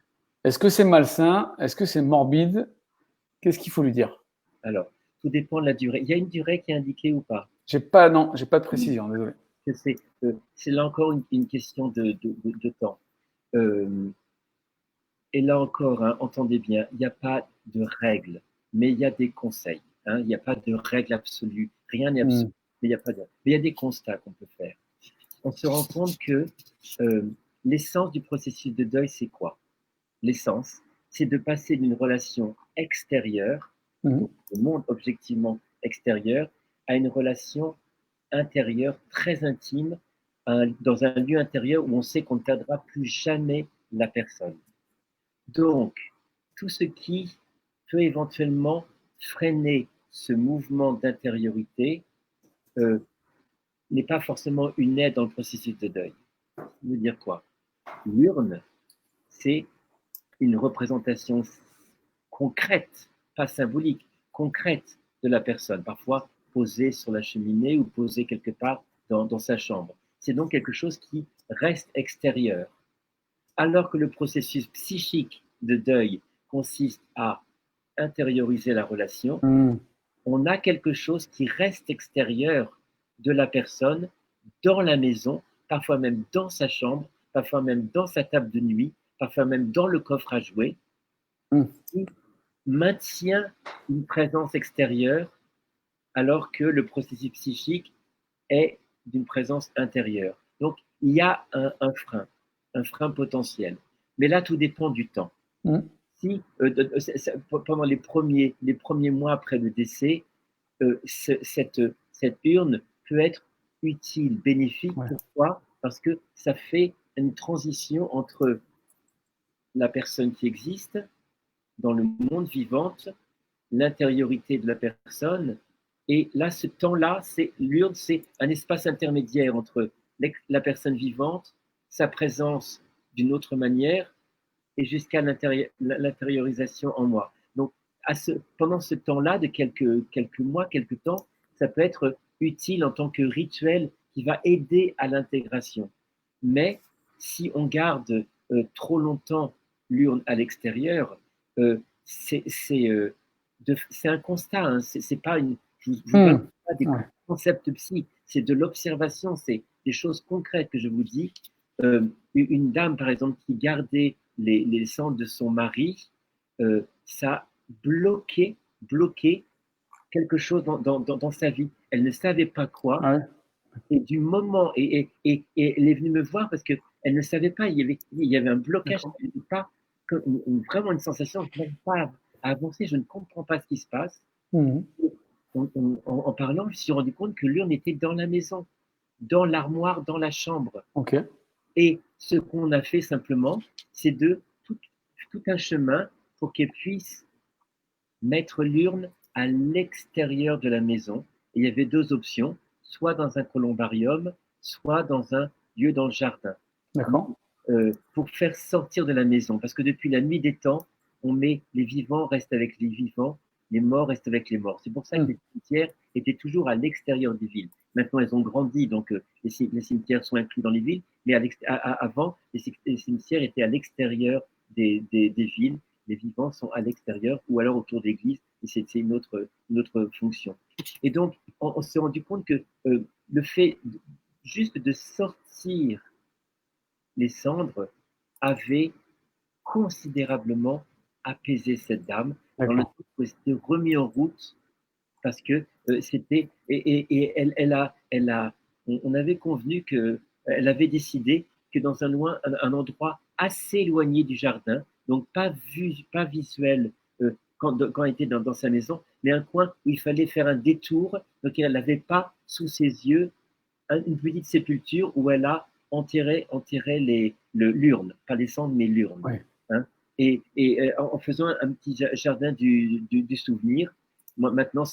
Est-ce que c'est malsain? Est-ce que c'est morbide? Qu'est-ce qu'il faut lui dire? Alors, tout dépend de la durée. Il y a une durée qui est indiquée ou pas? J'ai pas de précision, désolé. C'est là encore une question de temps. Et là encore, entendez bien, il n'y a pas de règles, mais il y a des conseils. Il n'y a pas de règle absolue. Rien n'est absolu. Mais il y a des constats qu'on peut faire. On se rend compte que l'essence du processus de deuil, c'est quoi? L'essence, c'est de passer d'une relation extérieure, donc le monde objectivement extérieur, à une relation intérieure très intime, dans un lieu intérieur où on sait qu'on ne perdra plus jamais la personne. Donc, tout ce qui peut éventuellement freiner ce mouvement d'intériorité n'est pas forcément une aide dans le processus de deuil. Ça veut dire quoi? L'urne, c'est une représentation concrète, pas symbolique, concrète de la personne, parfois posée sur la cheminée ou posée quelque part dans sa chambre. C'est donc quelque chose qui reste extérieur. Alors que le processus psychique de deuil consiste à intérioriser la relation, on a quelque chose qui reste extérieur de la personne, dans la maison, parfois même dans sa chambre, parfois même dans sa table de nuit, parfois même dans le coffre à jouets, qui maintient une présence extérieure alors que le processus psychique est d'une présence intérieure. Donc, il y a un frein potentiel. Mais là, tout dépend du temps. Si pendant les premiers mois après le décès, cette urne peut être utile, bénéfique. Pourquoi? Parce que ça fait une transition entre la personne qui existe dans le monde vivant, l'intériorité de la personne, et là, ce temps-là, l'urne, c'est un espace intermédiaire entre la personne vivante, sa présence d'une autre manière, et jusqu'à l'intériorisation en moi. Donc, pendant ce temps-là, de quelques mois, quelques temps, ça peut être utile en tant que rituel qui va aider à l'intégration. Mais si on garde trop longtemps l'urne à l'extérieur, c'est un constat. Hein, c'est pas une. Je vous parle pas des concepts psy, c'est de l'observation, c'est des choses concrètes que je vous dis. Une dame, par exemple, qui gardait les cendres de son mari, ça bloquait quelque chose dans sa vie. Elle ne savait pas quoi. Ouais. Et du moment, et elle est venue me voir parce qu'elle ne savait pas, il y avait un blocage, pas, vraiment une sensation, je n'arrive pas à avancer, je ne comprends pas ce qui se passe. En parlant, je me suis rendu compte que l'urne était dans la maison, dans l'armoire, dans la chambre. Okay. Et ce qu'on a fait simplement, c'est de tout un chemin pour qu'elle puisse mettre l'urne à l'extérieur de la maison. Et il y avait deux options, soit dans un columbarium, soit dans un lieu dans le jardin. D'accord. Pour faire sortir de la maison. Parce que depuis la nuit des temps, on met les vivants restent avec les vivants, les morts restent avec les morts. C'est pour ça que les cimetières étaient toujours à l'extérieur des villes. Maintenant, elles ont grandi, donc les cimetières sont inclus dans les villes, mais avant, les cimetières étaient à l'extérieur des villes. Les vivants sont à l'extérieur ou alors autour d'églises, et c'est une autre fonction. Et donc, on s'est rendu compte que le fait juste de sortir les cendres avait considérablement apaisé cette dame, dans le sens où elle s'était remis en route, parce que c'était, et on avait convenu qu'elle avait décidé que dans un endroit assez éloigné du jardin, donc pas visuel quand elle était dans sa maison, mais un coin où il fallait faire un détour, donc elle n'avait pas sous ses yeux une petite sépulture où elle a enterré l'urne, pas les cendres, mais l'urne. Ouais. Hein, et en faisant un petit jardin du souvenir, maintenant,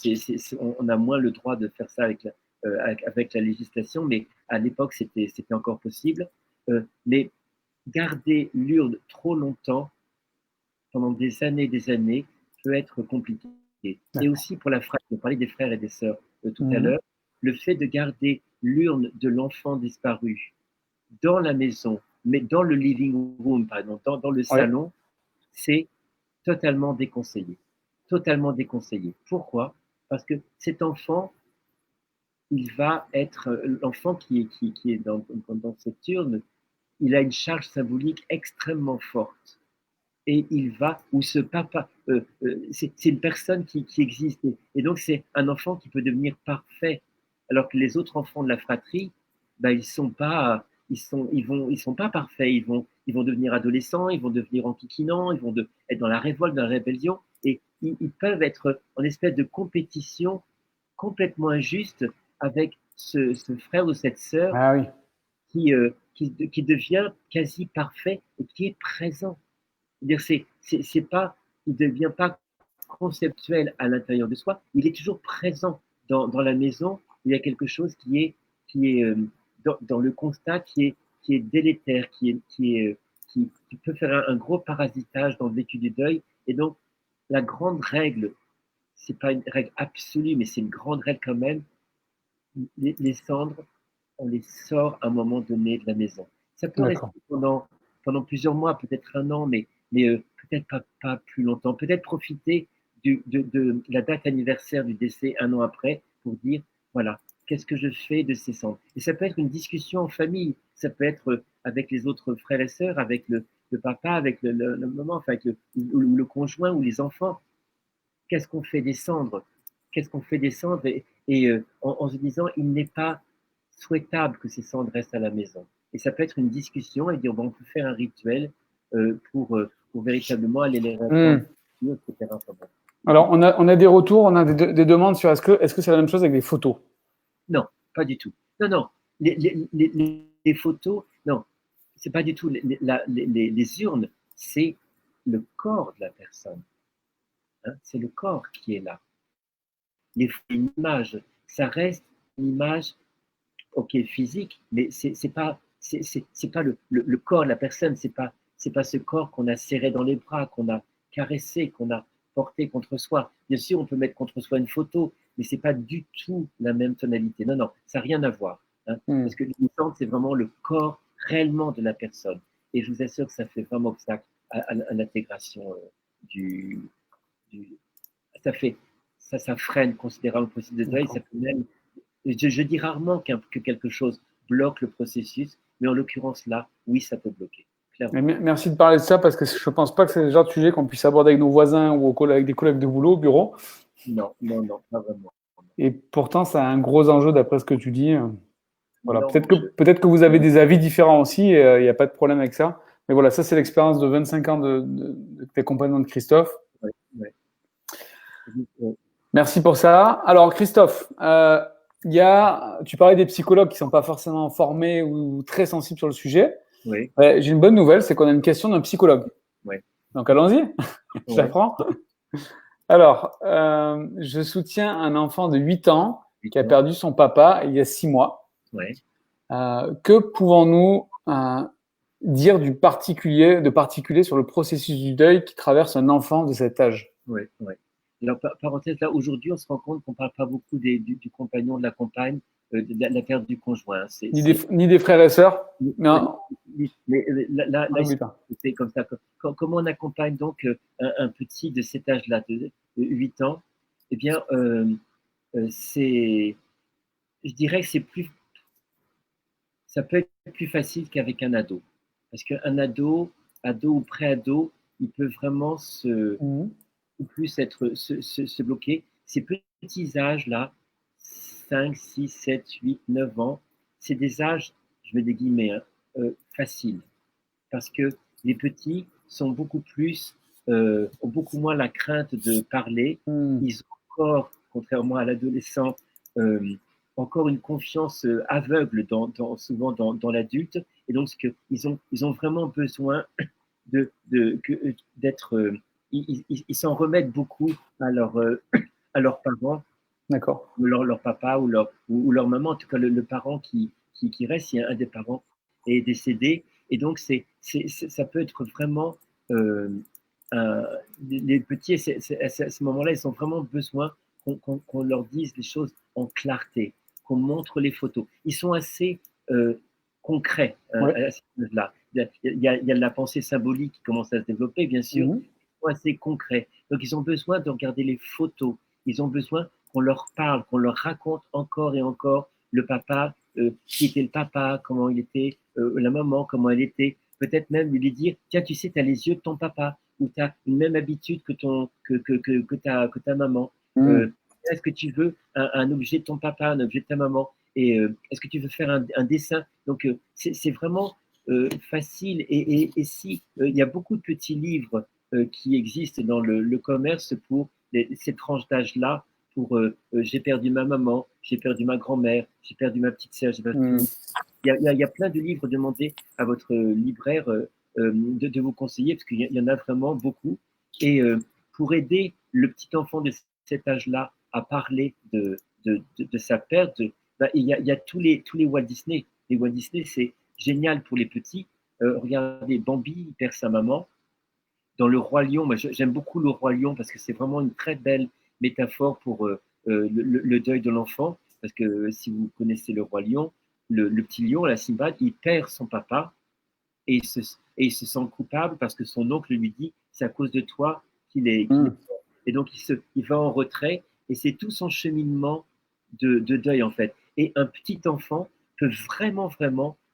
on a moins le droit de faire ça avec la législation, mais à l'époque, c'était encore possible. Mais garder l'urne trop longtemps, pendant des années, peut être compliqué. Et aussi pour la fratrie, on parlait des frères et des sœurs tout à l'heure, le fait de garder l'urne de l'enfant disparu dans la maison, mais dans le living room, par exemple, dans le salon, c'est totalement déconseillé. Totalement déconseillé. Pourquoi? Parce que cet enfant, il va être l'enfant qui est dans cette urne, il a une charge symbolique extrêmement forte. Et il va, ou ce papa, c'est une personne qui existe. Et donc, c'est un enfant qui peut devenir parfait. Alors que les autres enfants de la fratrie, ben, ils sont pas parfaits. Ils vont devenir adolescents, ils vont devenir enquiquinants, ils vont être dans la révolte, dans la rébellion. Et ils peuvent être en espèce de compétition complètement injuste avec ce frère ou cette sœur qui devient quasi parfait et qui est présent. C'est pas, il ne devient pas conceptuel à l'intérieur de soi, il est toujours présent dans la maison. Il y a quelque chose qui est dans le constat qui est délétère, qui peut faire un gros parasitage dans le vécu du deuil. Et donc, la grande règle, c'est pas une règle absolue, mais c'est une grande règle quand même. Les cendres, on les sort à un moment donné de la maison. Ça peut rester pendant plusieurs mois, peut-être un an, mais peut-être pas plus longtemps. Peut-être profiter de la date anniversaire du décès un an après pour dire, voilà, qu'est-ce que je fais de ces cendres? Et ça peut être une discussion en famille, ça peut être avec les autres frères et sœurs, avec le papa, avec le maman, enfin, avec le conjoint ou les enfants. Qu'est-ce qu'on fait des cendres? Qu'est-ce qu'on fait des cendres? Et en se disant, il n'est pas souhaitable que ces cendres restent à la maison. Et ça peut être une discussion et dire, bon, on peut faire un rituel pour véritablement aller les répondre, etc. Alors, on a des retours, on a des demandes sur est-ce que c'est la même chose avec des photos? Non, pas du tout. Non. Les photos, non, c'est pas du tout. Les urnes, c'est le corps de la personne. Hein, c'est le corps qui est là. Une image, ça reste une image, ok, physique, mais c'est pas le corps de la personne, c'est pas ce corps qu'on a serré dans les bras, qu'on a caressé, qu'on a porter contre soi. Bien sûr, on peut mettre contre soi une photo, mais c'est pas du tout la même tonalité. Non, non, ça n'a rien à voir. Hein, parce que l'imitant, c'est vraiment le corps réellement de la personne. Et je vous assure que ça fait vraiment obstacle à l'intégration ça freine considérablement le processus de deuil. Ça peut même, je dis rarement que quelque chose bloque le processus, mais en l'occurrence là, oui, ça peut bloquer. Merci de parler de ça parce que je ne pense pas que c'est le genre de sujet qu'on puisse aborder avec nos voisins ou avec des collègues de boulot, au bureau. Non, pas vraiment. Et pourtant, ça a un gros enjeu d'après ce que tu dis. Voilà, peut-être que vous avez des avis différents aussi, il n'y a pas de problème avec ça. Mais voilà, ça c'est l'expérience de 25 ans de tes compagnons de Christophe. Oui. Merci pour ça. Alors Christophe, tu parlais des psychologues qui ne sont pas forcément formés ou très sensibles sur le sujet. Oui. J'ai une bonne nouvelle, c'est qu'on a une question d'un psychologue. Oui. Donc allons-y, je la prends. Alors, je soutiens un enfant de 8 ans qui a perdu son papa il y a 6 mois. Oui. Que pouvons-nous dire de particulier sur le processus du deuil qui traverse un enfant de cet âge? Oui. Alors, parenthèse, là, aujourd'hui, on se rend compte qu'on ne parle pas beaucoup du compagnon, de la compagne, de la perte du conjoint. Ni des frères et sœurs. Non. Mais là, c'est comme ça. Comment on accompagne donc un petit de cet âge-là, de 8 ans? Eh bien, je dirais que ça peut être plus facile qu'avec un ado. Parce qu'un ado ou pré-ado, il peut vraiment se bloquer. Ces petits âges-là, 5, 6, 7, 8, 9 ans, c'est des âges, je mets des guillemets, faciles. Parce que les petits sont ont beaucoup moins la crainte de parler. Ils ont encore, contrairement à l'adolescent, encore une confiance aveugle souvent dans l'adulte. Et donc, ils ont vraiment besoin d'être. Ils s'en remettent beaucoup à leurs parents. D'accord. Leur papa ou leur maman, en tout cas le parent qui reste, si un des parents est décédé. Et donc, ça peut être vraiment. Les petits, à ce moment-là, ils ont vraiment besoin qu'on leur dise les choses en clarté, qu'on montre les photos. Ils sont assez concrets à ce niveau-là. Il y a de la pensée symbolique qui commence à se développer, bien sûr. Ils sont assez concrets. Donc, ils ont besoin de regarder les photos. Ils ont besoin qu'on leur parle, qu'on leur raconte encore et encore le papa, qui était le papa, comment il était, la maman, comment elle était. Peut-être même lui dire, tiens, tu sais, tu as les yeux de ton papa, ou tu as une même habitude que ta maman. Est-ce que tu veux un objet de ton papa, un objet de ta maman, et est-ce que tu veux faire un dessin? Donc, c'est vraiment facile. Et si il y a beaucoup de petits livres qui existent dans le commerce pour ces tranches d'âge-là, pour j'ai perdu ma maman, j'ai perdu ma grand-mère, j'ai perdu ma petite sœur, il y a plein de livres. Demandez à votre libraire de vous conseiller, parce qu'il y en a vraiment beaucoup. Et pour aider le petit enfant de cet âge-là à parler de sa perte, il y a tous les Walt Disney. Les Walt Disney, c'est génial pour les petits. Regardez, Bambi, il perd sa maman. Dans Le Roi Lion, moi j'aime beaucoup Le Roi Lion parce que c'est vraiment une très belle métaphore pour le deuil de l'enfant. Parce que si vous connaissez Le Roi Lion, le petit lion, la Simbad, il perd son papa et il se sent coupable parce que son oncle lui dit c'est à cause de toi qu'il est mort. Et donc il va en retrait et c'est tout son cheminement de deuil en fait. Et un petit enfant peut vraiment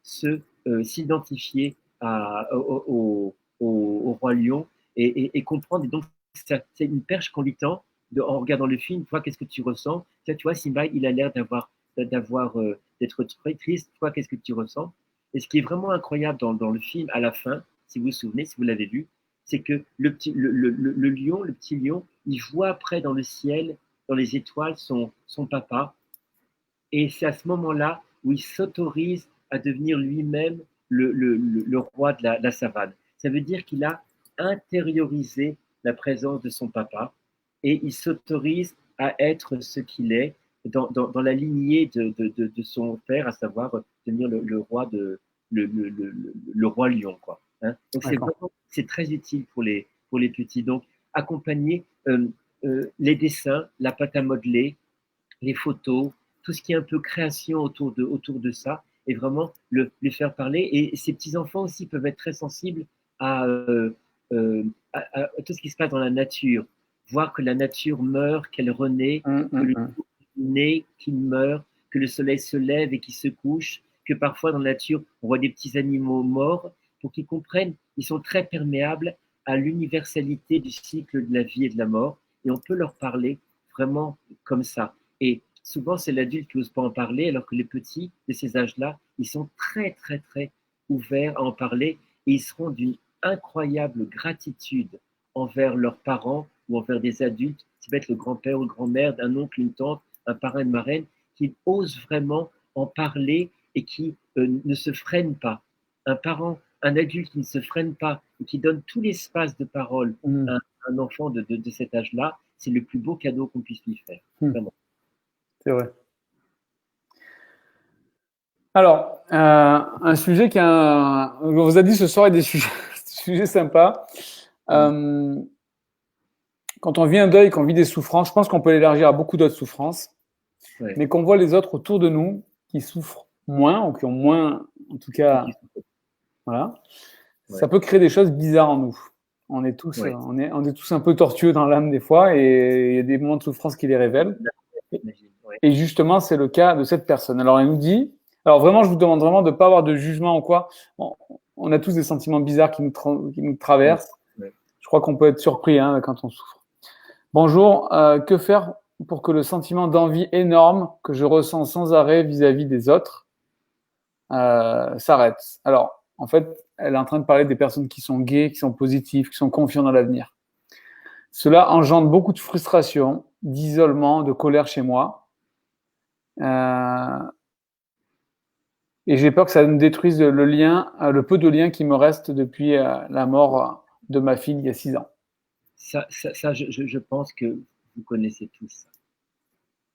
s'identifier au Roi Lion et comprendre. Et donc c'est une perche qu'on lui tend en regardant le film. Toi, qu'est-ce que tu ressens? Tu vois, Simba, il a l'air d'être très triste. Toi, qu'est-ce que tu ressens? Et ce qui est vraiment incroyable dans le film, à la fin, si vous vous souvenez, si vous l'avez vu, c'est que le petit lion, il voit après dans le ciel, dans les étoiles, son papa. Et c'est à ce moment-là où il s'autorise à devenir lui-même le roi de la savane. Ça veut dire qu'il a intériorisé la présence de son papa et il s'autorise à être ce qu'il est dans la lignée de son père, à savoir devenir le roi le roi lion, quoi. Hein. Donc c'est très utile pour les petits. Donc accompagner les dessins, la pâte à modeler, les photos, tout ce qui est un peu création autour de ça, et vraiment les faire parler. Et ces petits-enfants aussi peuvent être très sensibles à, à tout ce qui se passe dans la nature. Voir que la nature meurt, qu'elle renaît, que le jour naît, qu'il meurt, que le soleil se lève et qu'il se couche, que parfois dans la nature, on voit des petits animaux morts, pour qu'ils comprennent, ils sont très perméables à l'universalité du cycle de la vie et de la mort, et on peut leur parler vraiment comme ça. Et souvent, c'est l'adulte qui n'ose pas en parler, alors que les petits de ces âges-là, ils sont très, très, très ouverts à en parler, et ils seront d'une incroyable gratitude envers leurs parents ou envers des adultes, ça peut être le grand-père ou grand-mère, d'un oncle, une tante, un parrain, une marraine, qui osent vraiment en parler et qui ne se freinent pas. Un parent, un adulte qui ne se freine pas et qui donne tout l'espace de parole à un enfant de cet âge-là, c'est le plus beau cadeau qu'on puisse lui faire. Vraiment. C'est vrai. Alors, un sujet qui on vous a dit ce soir est des sujets sympas. Quand on vit un deuil, qu'on vit des souffrances, je pense qu'on peut l'élargir à beaucoup d'autres souffrances, mais qu'on voit les autres autour de nous qui souffrent moins ou qui ont moins, en tout cas, voilà, ça peut créer des choses bizarres en nous. On est tous, on est tous un peu tortueux dans l'âme des fois, et il y a des moments de souffrance qui les révèlent. Et justement, c'est le cas de cette personne. Alors, elle nous dit, alors vraiment, je vous demande vraiment de ne pas avoir de jugement ou quoi. On a tous des sentiments bizarres qui nous traversent. Je crois qu'on peut être surpris quand on souffre. Bonjour, que faire pour que le sentiment d'envie énorme que je ressens sans arrêt vis-à-vis des autres s'arrête? Alors, en fait, elle est en train de parler des personnes qui sont gaies, qui sont positives, qui sont confiantes dans l'avenir. Cela engendre beaucoup de frustration, d'isolement, de colère chez moi. Et j'ai peur que ça me détruise le lien, le peu de lien qui me reste depuis la mort de ma fille il y a 6 ans. Ça je pense que vous connaissez tous ça.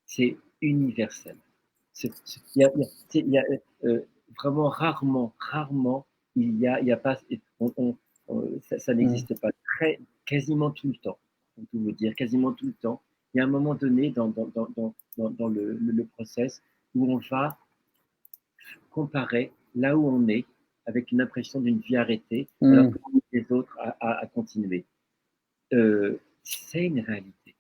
C'est universel. Il y a vraiment rarement, il y a pas, ça n'existe pas. Quasiment tout le temps, pour tout vous dire, quasiment tout le temps. Il y a un moment donné dans le process où on va comparer là où on est avec une impression d'une vie arrêtée, alors que les autres à continuer. C'est une réalité.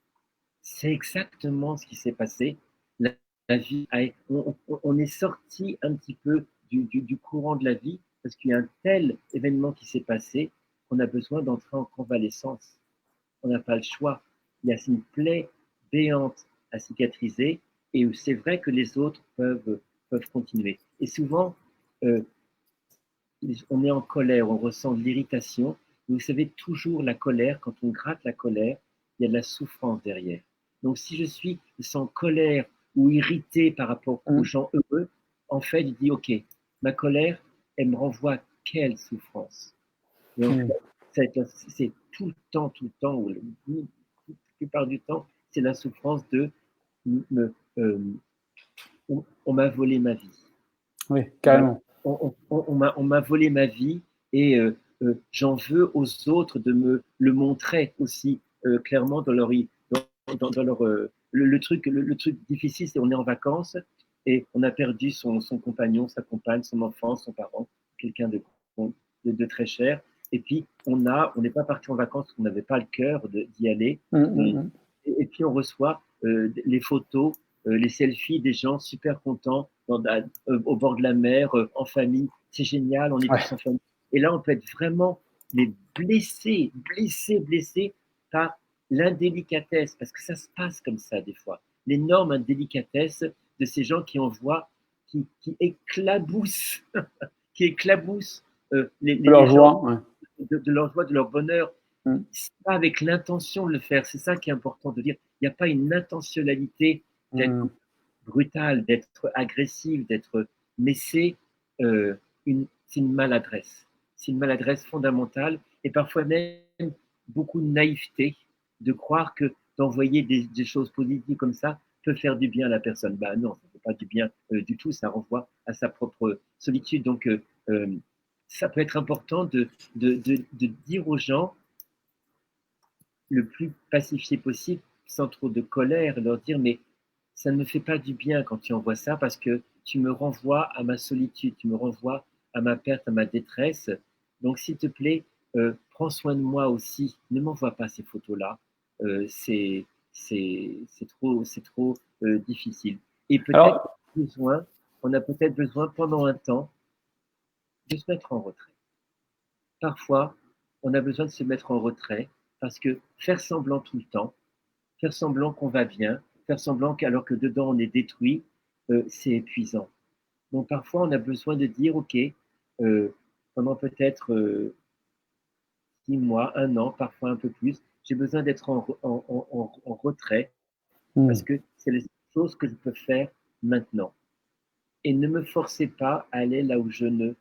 C'est exactement ce qui s'est passé. La vie, on est sorti un petit peu du courant de la vie parce qu'il y a un tel événement qui s'est passé qu'on a besoin d'entrer en convalescence. On n'a pas le choix. Il y a une plaie béante à cicatriser et où c'est vrai que les autres peuvent continuer. Et souvent, on est en colère, on ressent de l'irritation. Vous savez, toujours la colère, quand on gratte la colère, il y a de la souffrance derrière. Donc, si je suis sans colère ou irrité par rapport aux gens heureux, en fait, je dis, OK, ma colère, elle me renvoie à quelle souffrance? Donc, c'est tout le temps, ou la plupart du temps, c'est la souffrance de on m'a volé ma vie. Oui, carrément. On m'a volé ma vie et j'en veux aux autres de me le montrer aussi clairement dans leur le truc difficile, c'est on est en vacances et on a perdu son compagnon, sa compagne, son enfant, son parent, quelqu'un de très cher. Et puis on n'est pas parti en vacances parce qu'on n'avait pas le cœur d'y aller. Et puis on reçoit les photos, les selfies des gens super contents au bord de la mer, en famille. C'est génial, on est tous en famille. Et là, on peut être vraiment blessé par l'indélicatesse, parce que ça se passe comme ça des fois. L'énorme indélicatesse de ces gens qui envoient, qui éclaboussent, leur joie, de leur joie, de leur bonheur. C'est pas avec l'intention de le faire. C'est ça qui est important de dire. Il n'y a pas une intentionnalité d'être brutal, d'être agressif, mais c'est une maladresse. C'est une maladresse fondamentale et parfois même beaucoup de naïveté de croire que d'envoyer des choses positives comme ça peut faire du bien à la personne. Ben non, ça ne fait pas du bien du tout, ça renvoie à sa propre solitude. Donc, ça peut être important de dire aux gens, le plus pacifié possible, sans trop de colère, leur dire, mais ça ne me fait pas du bien quand tu envoies ça parce que tu me renvoies à ma solitude, tu me renvoies à ma perte, à ma détresse. Donc, s'il te plaît, prends soin de moi aussi. Ne m'envoie pas ces photos-là. C'est trop difficile. Et peut-être on a peut-être besoin pendant un temps de se mettre en retrait. Parfois, on a besoin de se mettre en retrait parce que faire semblant tout le temps, faire semblant qu'on va bien, faire semblant qu'alors que dedans on est détruit, c'est épuisant. Donc parfois on a besoin de dire, ok, pendant peut-être 6 mois, un an, parfois un peu plus, j'ai besoin d'être en retrait parce que c'est les choses que je peux faire maintenant. Et ne me forcez pas à aller là où je ne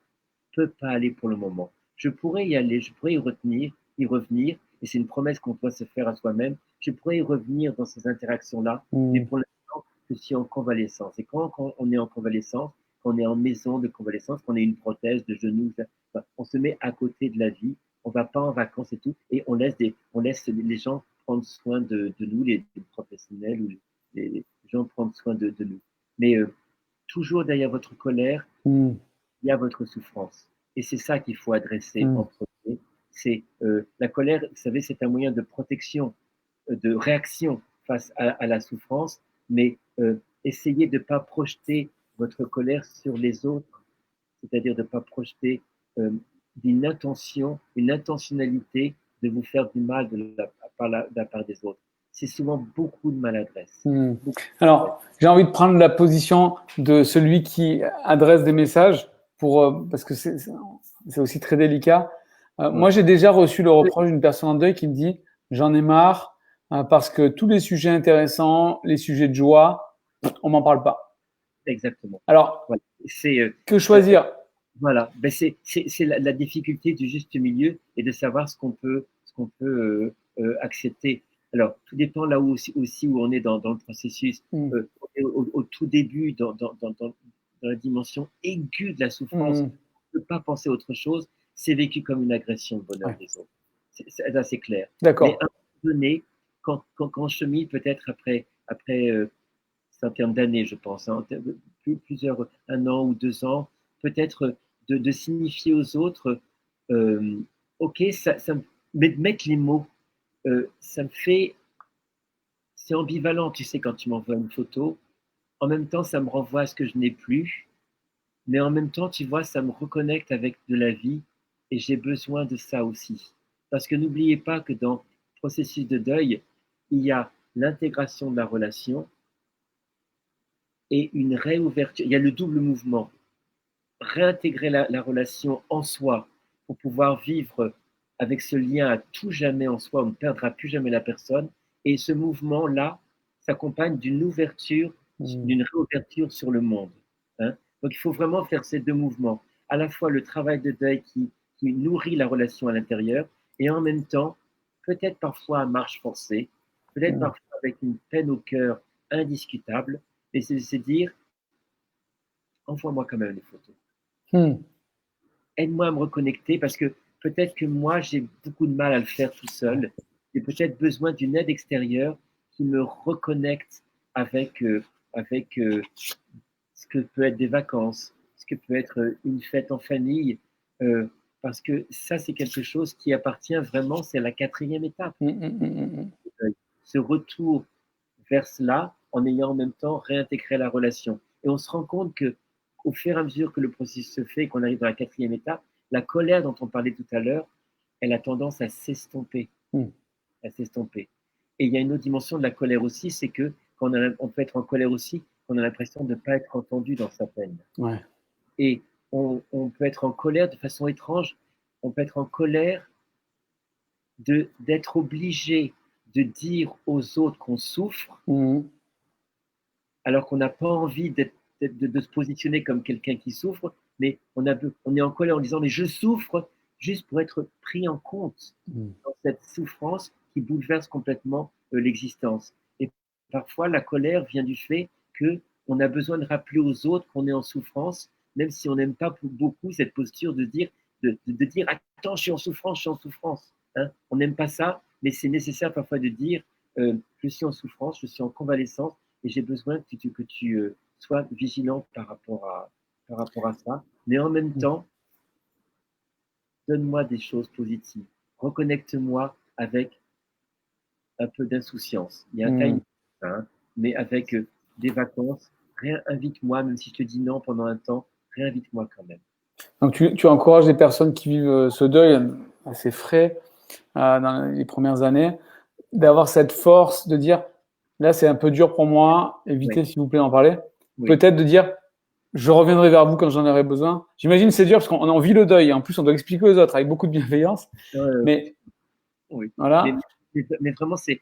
peux pas aller pour le moment. Je pourrais y aller, je pourrais y revenir, et c'est une promesse qu'on doit se faire à soi-même. Je pourrais y revenir dans ces interactions-là, mais pour l'instant, je suis en convalescence. Et quand on est en convalescence, quand on est en maison de convalescence, qu'on a une prothèse de genou, on se met à côté de la vie, on ne va pas en vacances et tout, et on laisse les gens prendre soin de nous, les professionnels ou les gens prendre soin de nous. Mais toujours derrière votre colère, il y a votre souffrance. Et c'est ça qu'il faut adresser en premier. C'est la colère, vous savez, c'est un moyen de protection, de réaction face à la souffrance, mais essayez de ne pas projeter votre colère sur les autres, c'est-à-dire de ne pas projeter une intentionnalité de vous faire du mal de la part des autres. C'est souvent beaucoup de maladresse. Alors, j'ai envie de prendre la position de celui qui adresse des messages parce que c'est aussi très délicat. Moi, j'ai déjà reçu le reproche d'une personne en deuil qui me dit j'en ai marre parce que tous les sujets intéressants, les sujets de joie, on m'en parle pas. Exactement. Alors, voilà. Que choisir? Voilà, ben c'est la difficulté du juste milieu et de savoir ce qu'on peut accepter. Alors, tout dépend là où aussi où on est dans le processus. Au tout début, dans la dimension aiguë de la souffrance, on ne peut pas penser à autre chose. C'est vécu comme une agression de bonheur des autres. Là, c'est clair. D'accord. Mais à un moment donné, quand on chemine, peut-être après c'est en termes d'années, je pense, hein, plusieurs, 1 an ou 2 ans, peut-être de signifier aux autres, ok, mais de mettre les mots, ça me fait, c'est ambivalent, tu sais, quand tu m'envoies une photo, en même temps, ça me renvoie à ce que je n'ai plus, mais en même temps, tu vois, ça me reconnecte avec de la vie, et j'ai besoin de ça aussi. Parce que n'oubliez pas que dans le processus de deuil, il y a l'intégration de la relation, et une réouverture. Il y a le double mouvement. Réintégrer la relation en soi pour pouvoir vivre avec ce lien à tout jamais en soi, on ne perdra plus jamais la personne. Et ce mouvement-là s'accompagne d'une ouverture, d'une réouverture sur le monde. Hein. Donc il faut vraiment faire ces deux mouvements. À la fois le travail de deuil qui nourrit la relation à l'intérieur et en même temps, peut-être parfois à marche forcée, peut-être parfois avec une peine au cœur indiscutable, et c'est dire, envoie-moi quand même les photos. Aide-moi à me reconnecter parce que peut-être que moi, j'ai beaucoup de mal à le faire tout seul. J'ai peut-être besoin d'une aide extérieure qui me reconnecte avec ce que peut être des vacances, ce que peut être une fête en famille, parce que ça, c'est quelque chose qui appartient vraiment, c'est la 4e étape. Ce retour vers cela en ayant en même temps réintégré la relation. Et on se rend compte que au fur et à mesure que le processus se fait et qu'on arrive dans la 4e étape, la colère dont on parlait tout à l'heure, elle a tendance à s'estomper. À s'estomper. Et il y a une autre dimension de la colère aussi, c'est que on peut être en colère aussi, qu'on a l'impression de ne pas être entendu dans sa peine. Et on peut être en colère de façon étrange, on peut être en colère d'être obligé de dire aux autres qu'on souffre, alors qu'on n'a pas envie de se positionner comme quelqu'un qui souffre, mais on est en colère en disant mais je souffre juste pour être pris en compte dans cette souffrance qui bouleverse complètement l'existence. Et parfois la colère vient du fait qu'on a besoin de rappeler aux autres qu'on est en souffrance, même si on n'aime pas beaucoup cette posture de dire attends, je suis en souffrance, Hein. On n'aime pas ça, Mais c'est nécessaire parfois de dire, je suis en souffrance, je suis en convalescence et j'ai besoin que tu sois vigilant par rapport à ça. Mais en même temps, donne-moi des choses positives. Reconnecte-moi avec un peu d'insouciance. Il y a un timing, hein, mais avec des vacances, réinvite-moi, même si je te dis non pendant un temps, réinvite-moi quand même. Donc, tu encourages les personnes qui vivent ce deuil assez frais dans les premières années, d'avoir cette force de dire, là, c'est un peu dur pour moi, évitez, Oui. s'il vous plaît, d'en parler. Oui. Peut-être de dire, je reviendrai vers vous quand j'en aurai besoin. J'imagine que c'est dur parce qu'on en vit le deuil. Et en plus, on doit expliquer aux autres avec beaucoup de bienveillance. Mais oui. voilà. Mais vraiment, c'est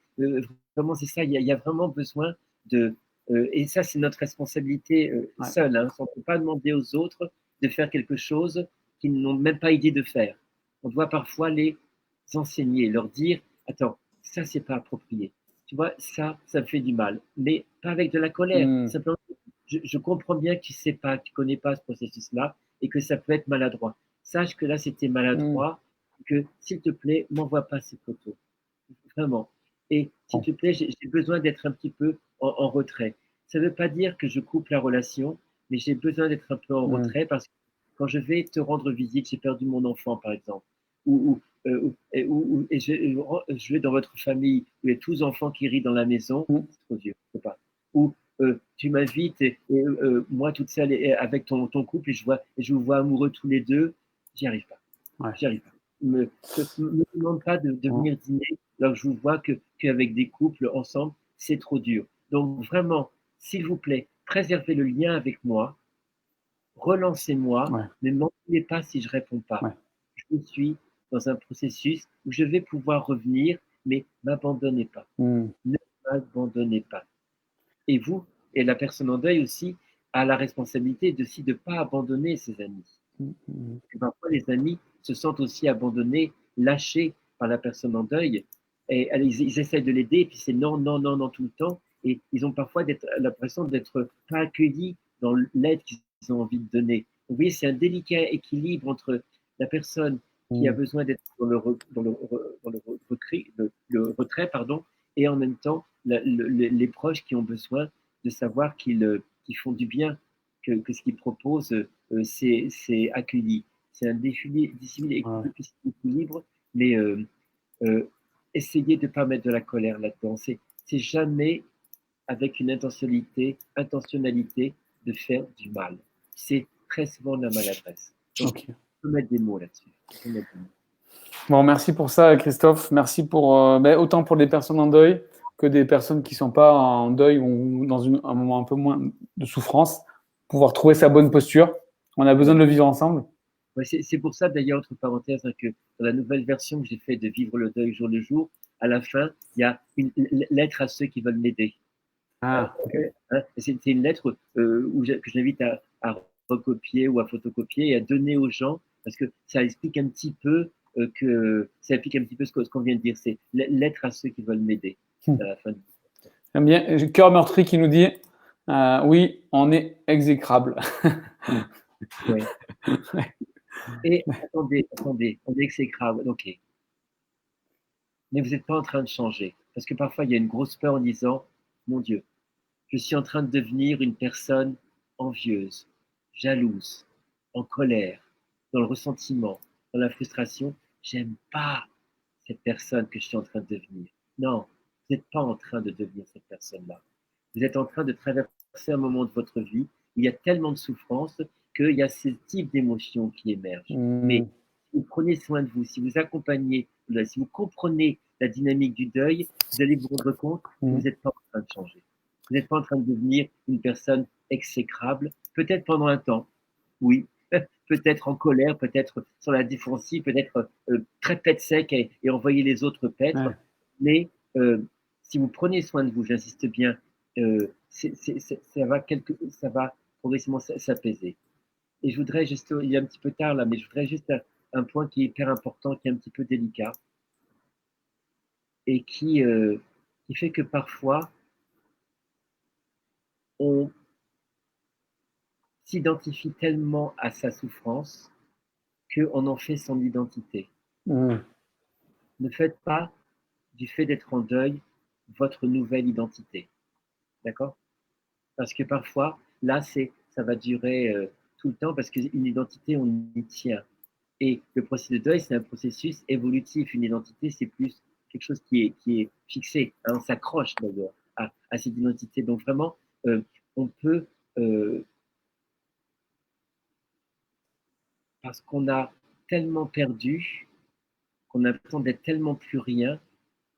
ça. Il y a vraiment besoin de. Et ça, c'est notre responsabilité seule. Hein. On ne peut pas demander aux autres de faire quelque chose qu'ils n'ont même pas idée de faire. On doit parfois les enseigner, leur dire attends, ça, c'est pas approprié. Tu vois, ça me fait du mal. Mais pas avec de la colère. Simplement, je comprends bien que tu ne sais pas, que tu ne connais pas ce processus-là et que ça peut être maladroit. Sache que là, c'était maladroit, que s'il te plaît, m'envoie pas ces photos. Vraiment. Et s'il te plaît, j'ai besoin d'être un petit peu en retrait. Ça ne veut pas dire que je coupe la relation, mais j'ai besoin d'être un peu en retrait parce que quand je vais te rendre visite, j'ai perdu mon enfant, par exemple, et je vais dans votre famille où il y a tous les enfants qui rient dans la maison, c'est trop dur, je peux pas. Ou tu m'invites et moi toute seule avec ton couple et je vous vois amoureux tous les deux, j'y arrive pas. J'y arrive pas. Me demande pas de venir dîner alors je vous vois qu'avec des couples ensemble, c'est trop dur. Donc vraiment, s'il vous plaît, préservez le lien avec moi, relancez-moi, ne m'embêtez pas si je ne réponds pas. Je suis dans un processus où je vais pouvoir revenir, mais m'abandonnez pas. Ne m'abandonnez pas. Et vous, et la personne en deuil aussi, a la responsabilité de ne pas abandonner ses amis. Et parfois, les amis se sentent aussi abandonnés, lâchés par la personne en deuil. Et ils essayent de l'aider, et puis c'est non, non, non, non tout le temps. Et ils ont parfois l'impression d'être pas accueillis dans l'aide qu'ils ont envie de donner. Vous voyez, c'est un délicat équilibre entre la personne qui a besoin d'être dans le retrait, pardon, et en même temps les proches qui ont besoin de savoir qu'ils font du bien, que ce qu'ils proposent, c'est accueilli. C'est un difficile équilibre, mais essayez de ne pas mettre de la colère là-dedans. C'est jamais avec une intentionnalité de faire du mal. C'est très souvent de la maladresse. Donc, on peut mettre des mots là-dessus. Bon, merci pour ça, Christophe. Merci pour autant pour les personnes en deuil que des personnes qui ne sont pas en deuil ou dans un moment un peu moins de souffrance, pouvoir trouver sa bonne posture. On a besoin de le vivre ensemble. Ouais, c'est pour ça, d'ailleurs, entre parenthèses, hein, que dans la nouvelle version que j'ai fait de Vivre le deuil jour le jour, à la fin, il y a une lettre à ceux qui veulent m'aider. Okay. C'est une lettre que j'invite à recopier ou à photocopier et à donner aux gens parce que ça explique un petit peu ce qu'on vient de dire. C'est lettre à ceux qui veulent m'aider. À la fin. J'aime bien. Cœur meurtri qui nous dit oui, on est exécrable. Ouais. Et attendez, on est exécrable, ok. Mais vous n'êtes pas en train de changer. Parce que parfois, il y a une grosse peur en disant mon Dieu, je suis en train de devenir une personne envieuse, jalouse, en colère, dans le ressentiment, dans la frustration. J'aime pas cette personne que je suis en train de devenir. Non, vous n'êtes pas en train de devenir cette personne-là. Vous êtes en train de traverser un moment de votre vie où il y a tellement de souffrance qu'il y a ce type d'émotions qui émergent. Mais si vous prenez soin de vous, si vous accompagnez, si vous comprenez la dynamique du deuil, vous allez vous rendre compte que vous n'êtes pas en train de changer. Vous n'êtes pas en train de devenir une personne exécrable, peut-être pendant un temps, oui, peut-être en colère, peut-être sur la défensive, peut-être très pète sec et envoyer les autres paître. Mais si vous prenez soin de vous, j'insiste bien, ça va progressivement s'apaiser. Et je voudrais juste, il est un petit peu tard là, mais je voudrais juste un point qui est hyper important, qui est un petit peu délicat et qui fait que parfois on s'identifie tellement à sa souffrance qu'on en fait son identité. Ne faites pas du fait d'être en deuil votre nouvelle identité. D'accord? Parce que parfois, là, ça va durer tout le temps parce qu'une identité, on y tient. Et le processus de deuil, c'est un processus évolutif. Une identité, c'est plus quelque chose qui est fixé. Hein, on s'accroche d'ailleurs à cette identité. Donc vraiment, on peut, parce qu'on a tellement perdu, qu'on a l'impression d'être tellement plus rien,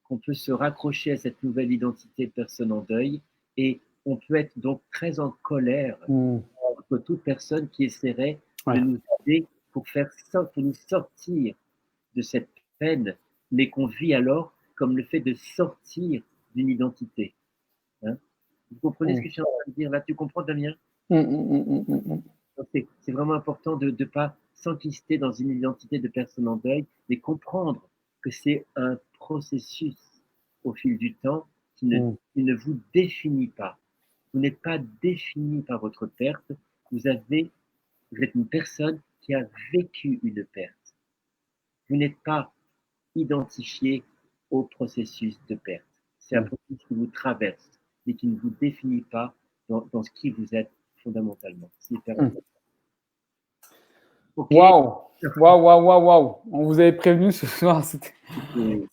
qu'on peut se raccrocher à cette nouvelle identité de personne en deuil. Et on peut être donc très en colère contre toute personne qui essaierait de nous aider pour nous sortir de cette peine, mais qu'on vit alors comme le fait de sortir d'une identité. Hein? Vous comprenez ce que je suis en train de dire là? Tu comprends, Damien? C'est vraiment important de ne pas s'enquister dans une identité de personne en deuil, mais comprendre que c'est un processus au fil du temps qui ne vous définit pas. Vous n'êtes pas défini par votre perte. Vous êtes une personne qui a vécu une perte. Vous n'êtes pas identifié au processus de perte. C'est un processus qui vous traverse, mais qui ne vous définit pas dans ce qui vous êtes fondamentalement. C'est hyper important. Waouh! Waouh! On vous avait prévenu ce soir, c'était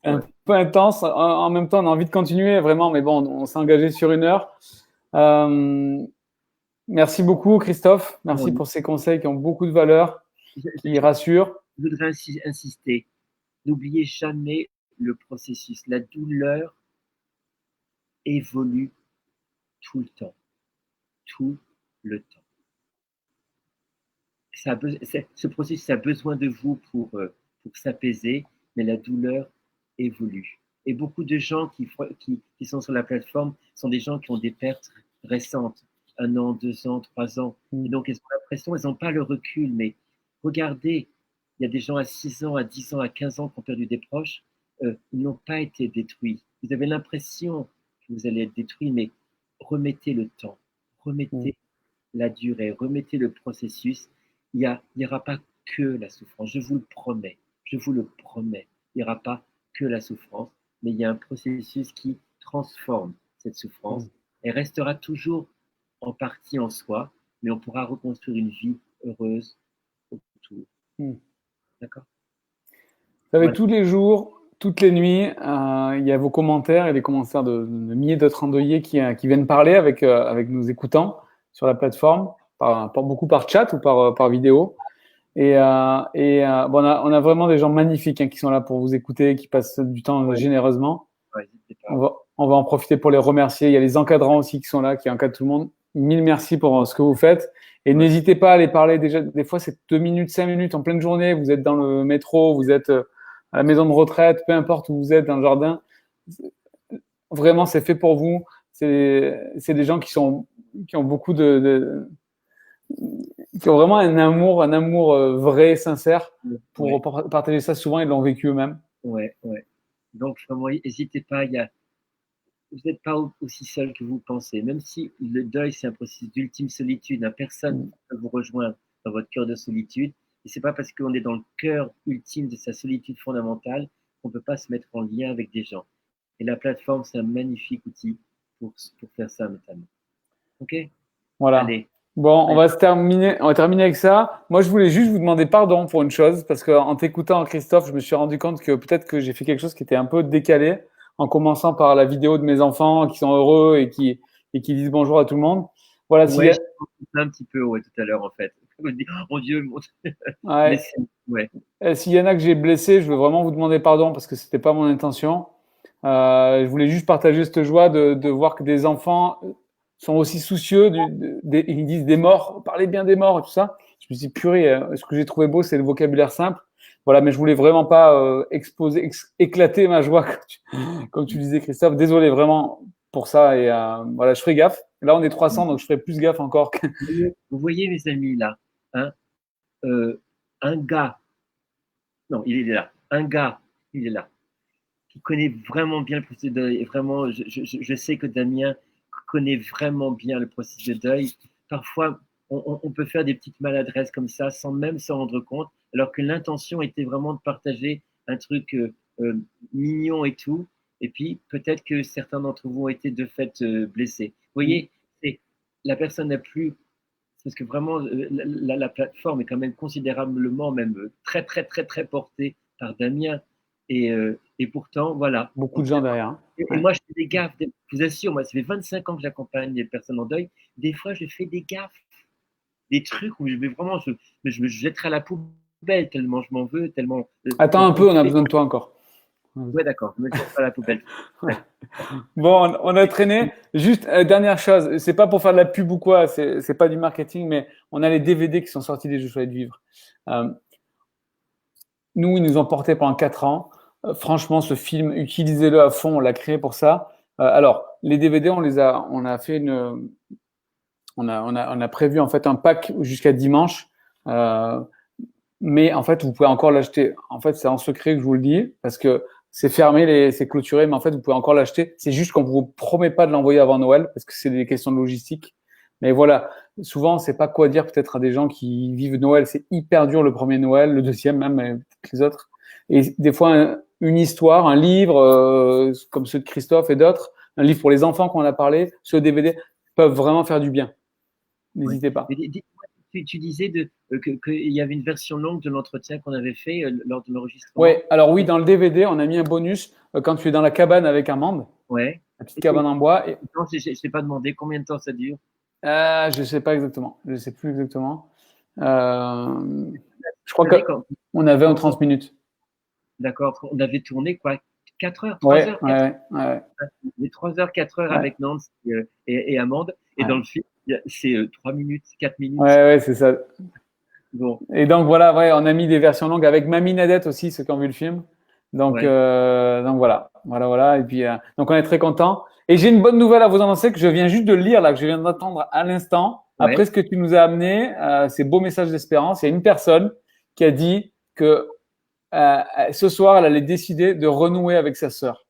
un peu intense. En même temps, on a envie de continuer vraiment, mais bon, on s'est engagé sur 1 heure. Merci beaucoup, Christophe. Merci pour ces conseils qui ont beaucoup de valeur, qui rassurent. Je voudrais insister. N'oubliez jamais le processus. La douleur évolue tout le temps. Tout le temps. Ce processus a besoin de vous pour s'apaiser, mais la douleur évolue. Et beaucoup de gens qui sont sur la plateforme sont des gens qui ont des pertes récentes, 1 an, 2 ans, 3 ans. Et donc, ils ont l'impression, ils n'ont pas le recul, mais regardez, il y a des gens à 6 ans, à 10 ans, à 15 ans qui ont perdu des proches, ils n'ont pas été détruits. Vous avez l'impression que vous allez être détruits, mais remettez le temps, remettez la durée, remettez le processus. Il n'y aura pas que la souffrance, je vous le promets, il n'y aura pas que la souffrance, mais il y a un processus qui transforme cette souffrance. Elle restera toujours en partie en soi, mais on pourra reconstruire une vie heureuse autour. D'accord? Vous savez, tous les jours, toutes les nuits, il y a vos commentaires et les commentaires de milliers d'autres endeuillés qui viennent parler avec nos écoutants sur la plateforme, beaucoup par chat ou par vidéo. Et bon, on a vraiment des gens magnifiques qui sont là pour vous écouter, qui passent du temps généreusement. On va en profiter pour les remercier. Il y a les encadrants aussi qui sont là, qui encadrent tout le monde. 1000 merci pour ce que vous faites. Et n'hésitez pas à aller parler. Déjà, des fois, c'est 2 minutes, 5 minutes en pleine journée. Vous êtes dans le métro, vous êtes à la maison de retraite, peu importe où vous êtes, dans le jardin. Vraiment, c'est fait pour vous. C'est des gens qui ont beaucoup qui ont vraiment un amour vrai, sincère pour partager ça. Souvent, ils l'ont vécu eux-mêmes. Ouais. Donc, vraiment, n'hésitez pas. Vous n'êtes pas aussi seul que vous pensez. Même si le deuil, c'est un processus d'ultime solitude, personne ne peut vous rejoindre dans votre cœur de solitude. Et c'est pas parce qu'on est dans le cœur ultime de sa solitude fondamentale qu'on ne peut pas se mettre en lien avec des gens. Et la plateforme, c'est un magnifique outil pour faire ça, notamment. OK? Voilà. Allez. Bon, on va terminer avec ça. Moi, je voulais juste vous demander pardon pour une chose, parce qu'en t'écoutant, Christophe, je me suis rendu compte que peut-être que j'ai fait quelque chose qui était un peu décalé, en commençant par la vidéo de mes enfants qui sont heureux et qui disent bonjour à tout le monde. Voilà. Ouais, un petit peu, tout à l'heure, en fait. Oh mon Dieu, S'il y en a que j'ai blessé, je veux vraiment vous demander pardon parce que c'était pas mon intention. Je voulais juste partager cette joie de voir que des enfants sont aussi soucieux, ils disent des morts, parlez bien des morts et tout ça. Je me suis dit, purée, ce que j'ai trouvé beau, c'est le vocabulaire simple. Voilà, mais je voulais vraiment pas éclater ma joie, comme tu disais, Christophe. Désolé vraiment pour ça. Et voilà, je ferai gaffe. Là, on est 300, donc je ferai plus gaffe encore. Vous voyez, mes amis, là, un gars, non, il est là, il est là, qui connaît vraiment bien le processus de deuil. Et vraiment, je sais que Damien connaît vraiment bien le processus de deuil. Parfois, on peut faire des petites maladresses comme ça sans même s'en rendre compte, alors que l'intention était vraiment de partager un truc mignon et tout. Et puis, peut-être que certains d'entre vous ont été de fait blessés. Vous voyez, la personne n'a plus, parce que vraiment, la plateforme est quand même considérablement, même très, très, très, très portée par Damien. Et pourtant, voilà. Beaucoup de gens derrière. Et moi, je fais des gaffes. Je vous assure, moi, ça fait 25 ans que j'accompagne les personnes en deuil. Des fois, je fais des gaffes. Des trucs où je vais vraiment, je me jetterai à la poubelle tellement je m'en veux, tellement. Attends un peu, on a besoin de toi encore. Ouais, d'accord, je me jetterai à la poubelle. Ouais. Bon, on a traîné. Juste, dernière chose, c'est pas pour faire de la pub ou quoi, c'est pas du marketing, mais on a les DVD qui sont sortis des Jeux Choix de Vivre. Nous, ils nous ont portés pendant 4 ans. Franchement, ce film, utilisez-le à fond, on l'a créé pour ça. Alors, les DVD, on a fait on a prévu en fait un pack jusqu'à dimanche. Mais en fait, vous pouvez encore l'acheter. En fait, c'est en secret que je vous le dis parce que c'est fermé, c'est clôturé, mais en fait, vous pouvez encore l'acheter. C'est juste qu'on vous promet pas de l'envoyer avant Noël parce que c'est des questions de logistique. Mais voilà, souvent, c'est pas quoi dire peut-être à des gens qui vivent Noël. C'est hyper dur le premier Noël, le deuxième même, peut-être les autres. Et des fois, une histoire, un livre comme ceux de Christophe et d'autres, un livre pour les enfants qu'on a parlé, ce DVD peuvent vraiment faire du bien. N'hésitez pas. Tu disais qu'il y avait une version longue de l'entretien qu'on avait fait lors de l'enregistrement. Oui, alors oui, dans le DVD, on a mis un bonus quand tu es dans la cabane avec Amande. Ouais. La petite cabane en bois. Et... Non, je ne t'ai pas demandé combien de temps ça dure. Je ne sais pas exactement. Je ne sais plus exactement. Je crois qu'on avait 20 ou 30 minutes. D'accord. On avait tourné quoi 4 heures 3 heures ouais. Les 3 heures, 4 heures avec Nance et Amande. Et dans le film, c'est 3 minutes, 4 minutes. Ouais, c'est ça. Bon. Et donc voilà, on a mis des versions longues avec Mamie Nadette aussi, ceux qui ont vu le film. Donc voilà. Et puis donc on est très contents. Et j'ai une bonne nouvelle à vous annoncer que je viens juste de lire là, que je viens d'entendre à l'instant. Après ce que tu nous as amené, ces beaux messages d'espérance, il y a une personne qui a dit que ce soir, elle allait décider de renouer avec sa sœur.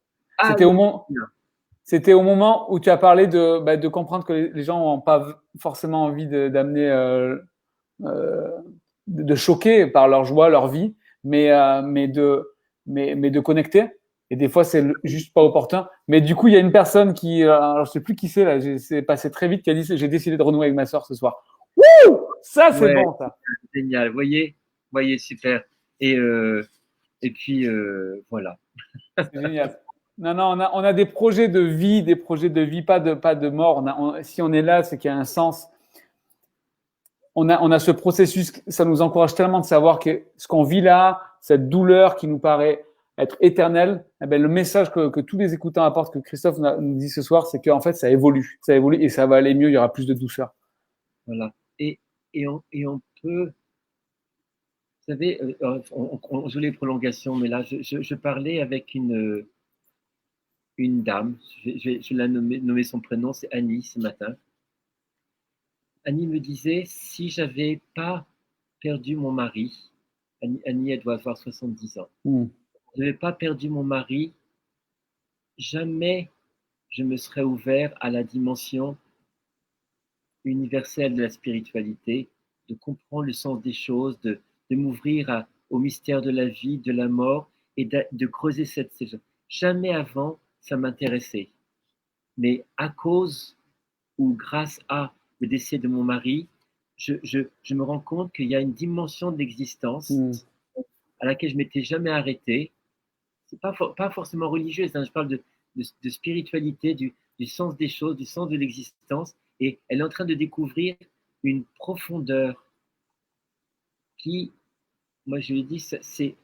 C'était au moment où tu as parlé de comprendre que les gens n'ont pas forcément envie d'amener, de choquer par leur joie, leur vie, mais de connecter. Et des fois, c'est juste pas opportun. Mais du coup, il y a une personne qui, alors je sais plus qui c'est là, c'est passé très vite, qui a dit j'ai décidé de renouer avec ma sœur ce soir. Wouh, ça c'est bon ça. Génial. Vous voyez, super. Et puis voilà. C'est génial. Non, on a des projets de vie, pas de mort. Si on est là, c'est qu'il y a un sens. On a ce processus, ça nous encourage tellement de savoir que ce qu'on vit là, cette douleur qui nous paraît être éternelle, le message que tous les écoutants apportent, que Christophe nous dit ce soir, c'est qu'en fait, ça évolue et ça va aller mieux, il y aura plus de douceur. Voilà. Et on peut, vous savez, on joue les prolongations, mais là, je parlais avec une dame, je vais nommer son prénom, c'est Annie ce matin. Annie me disait, si j'avais pas perdu mon mari, Annie, elle doit avoir 70 ans. Je n'avais pas perdu mon mari, jamais je me serais ouvert à la dimension universelle de la spiritualité, de comprendre le sens des choses, de m'ouvrir au mystère de la vie, de la mort, et de creuser cette saison. Jamais avant, ça m'intéressait. Mais à cause ou grâce à le décès de mon mari, je me rends compte qu'il y a une dimension de l'existence à laquelle je m'étais jamais arrêté. C'est pas forcément religieuse, hein, je parle de spiritualité, du sens des choses, du sens de l'existence, et elle est en train de découvrir une profondeur qui, moi je lui dis, c'est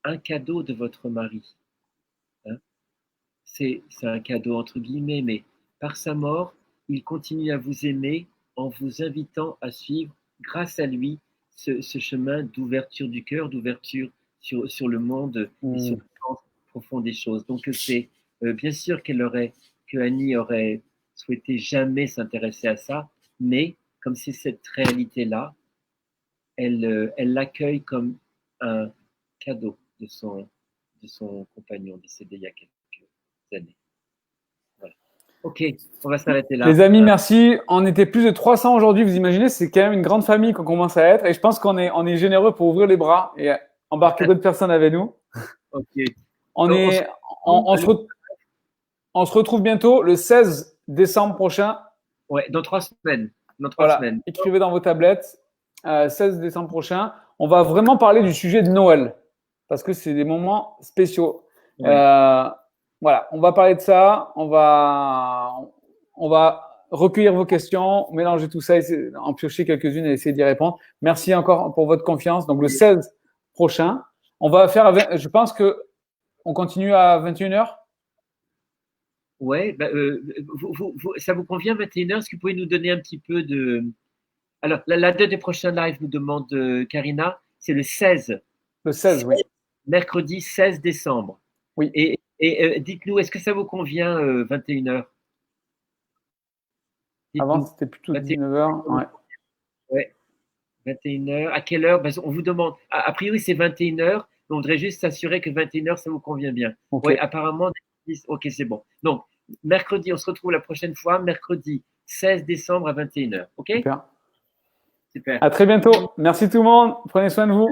un cadeau de votre mari. Hein. C'est un cadeau entre guillemets, mais par sa mort, il continue à vous aimer en vous invitant à suivre, grâce à lui, ce chemin d'ouverture du cœur, d'ouverture sur le monde et sur le sens profond des choses. Donc c'est bien sûr que Annie aurait souhaité jamais s'intéresser à ça, mais comme c'est cette réalité-là, elle l'accueille comme un cadeau de son compagnon décédé il y a quelques années. Voilà. Ok, on va s'arrêter là. Les amis, merci. On était plus de 300 aujourd'hui. Vous imaginez, c'est quand même une grande famille qu'on commence à être. Et je pense qu'on est généreux pour ouvrir les bras et embarquer d'autres personnes avec nous. Ok. On se retrouve. on se retrouve bientôt le 16 décembre prochain. Ouais, dans 3 semaines. Dans 3 Voilà, semaines. écrivez dans vos tablettes. 16 décembre prochain. On va vraiment parler du sujet de Noël parce que c'est des moments spéciaux. Ouais. Voilà, on va parler de ça. On va recueillir vos questions, mélanger tout ça, en piocher quelques-unes et essayer d'y répondre. Merci encore pour votre confiance. Donc, le 16 prochain, on va faire, je pense que on continue à 21h. Ouais, bah, ça vous convient 21h? Est-ce que vous pouvez nous donner un petit peu de… Alors, la date des prochains lives, nous demande Karina, c'est le 16. Le 16, oui. Mercredi 16 décembre. Oui. Et dites-nous, est-ce que ça vous convient 21h? Avant, c'était plutôt 19h. Ouais. Ouais. 21h. À quelle heure? On vous demande. A priori, c'est 21h. On voudrait juste s'assurer que 21h, ça vous convient bien. Okay. Oui, apparemment, ok, c'est bon. Donc, mercredi, on se retrouve la prochaine fois, mercredi 16 décembre à 21h. Ok? Super. Super. À très bientôt. Merci tout le monde. Prenez soin de vous.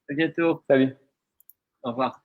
À bientôt. Salut. Au revoir.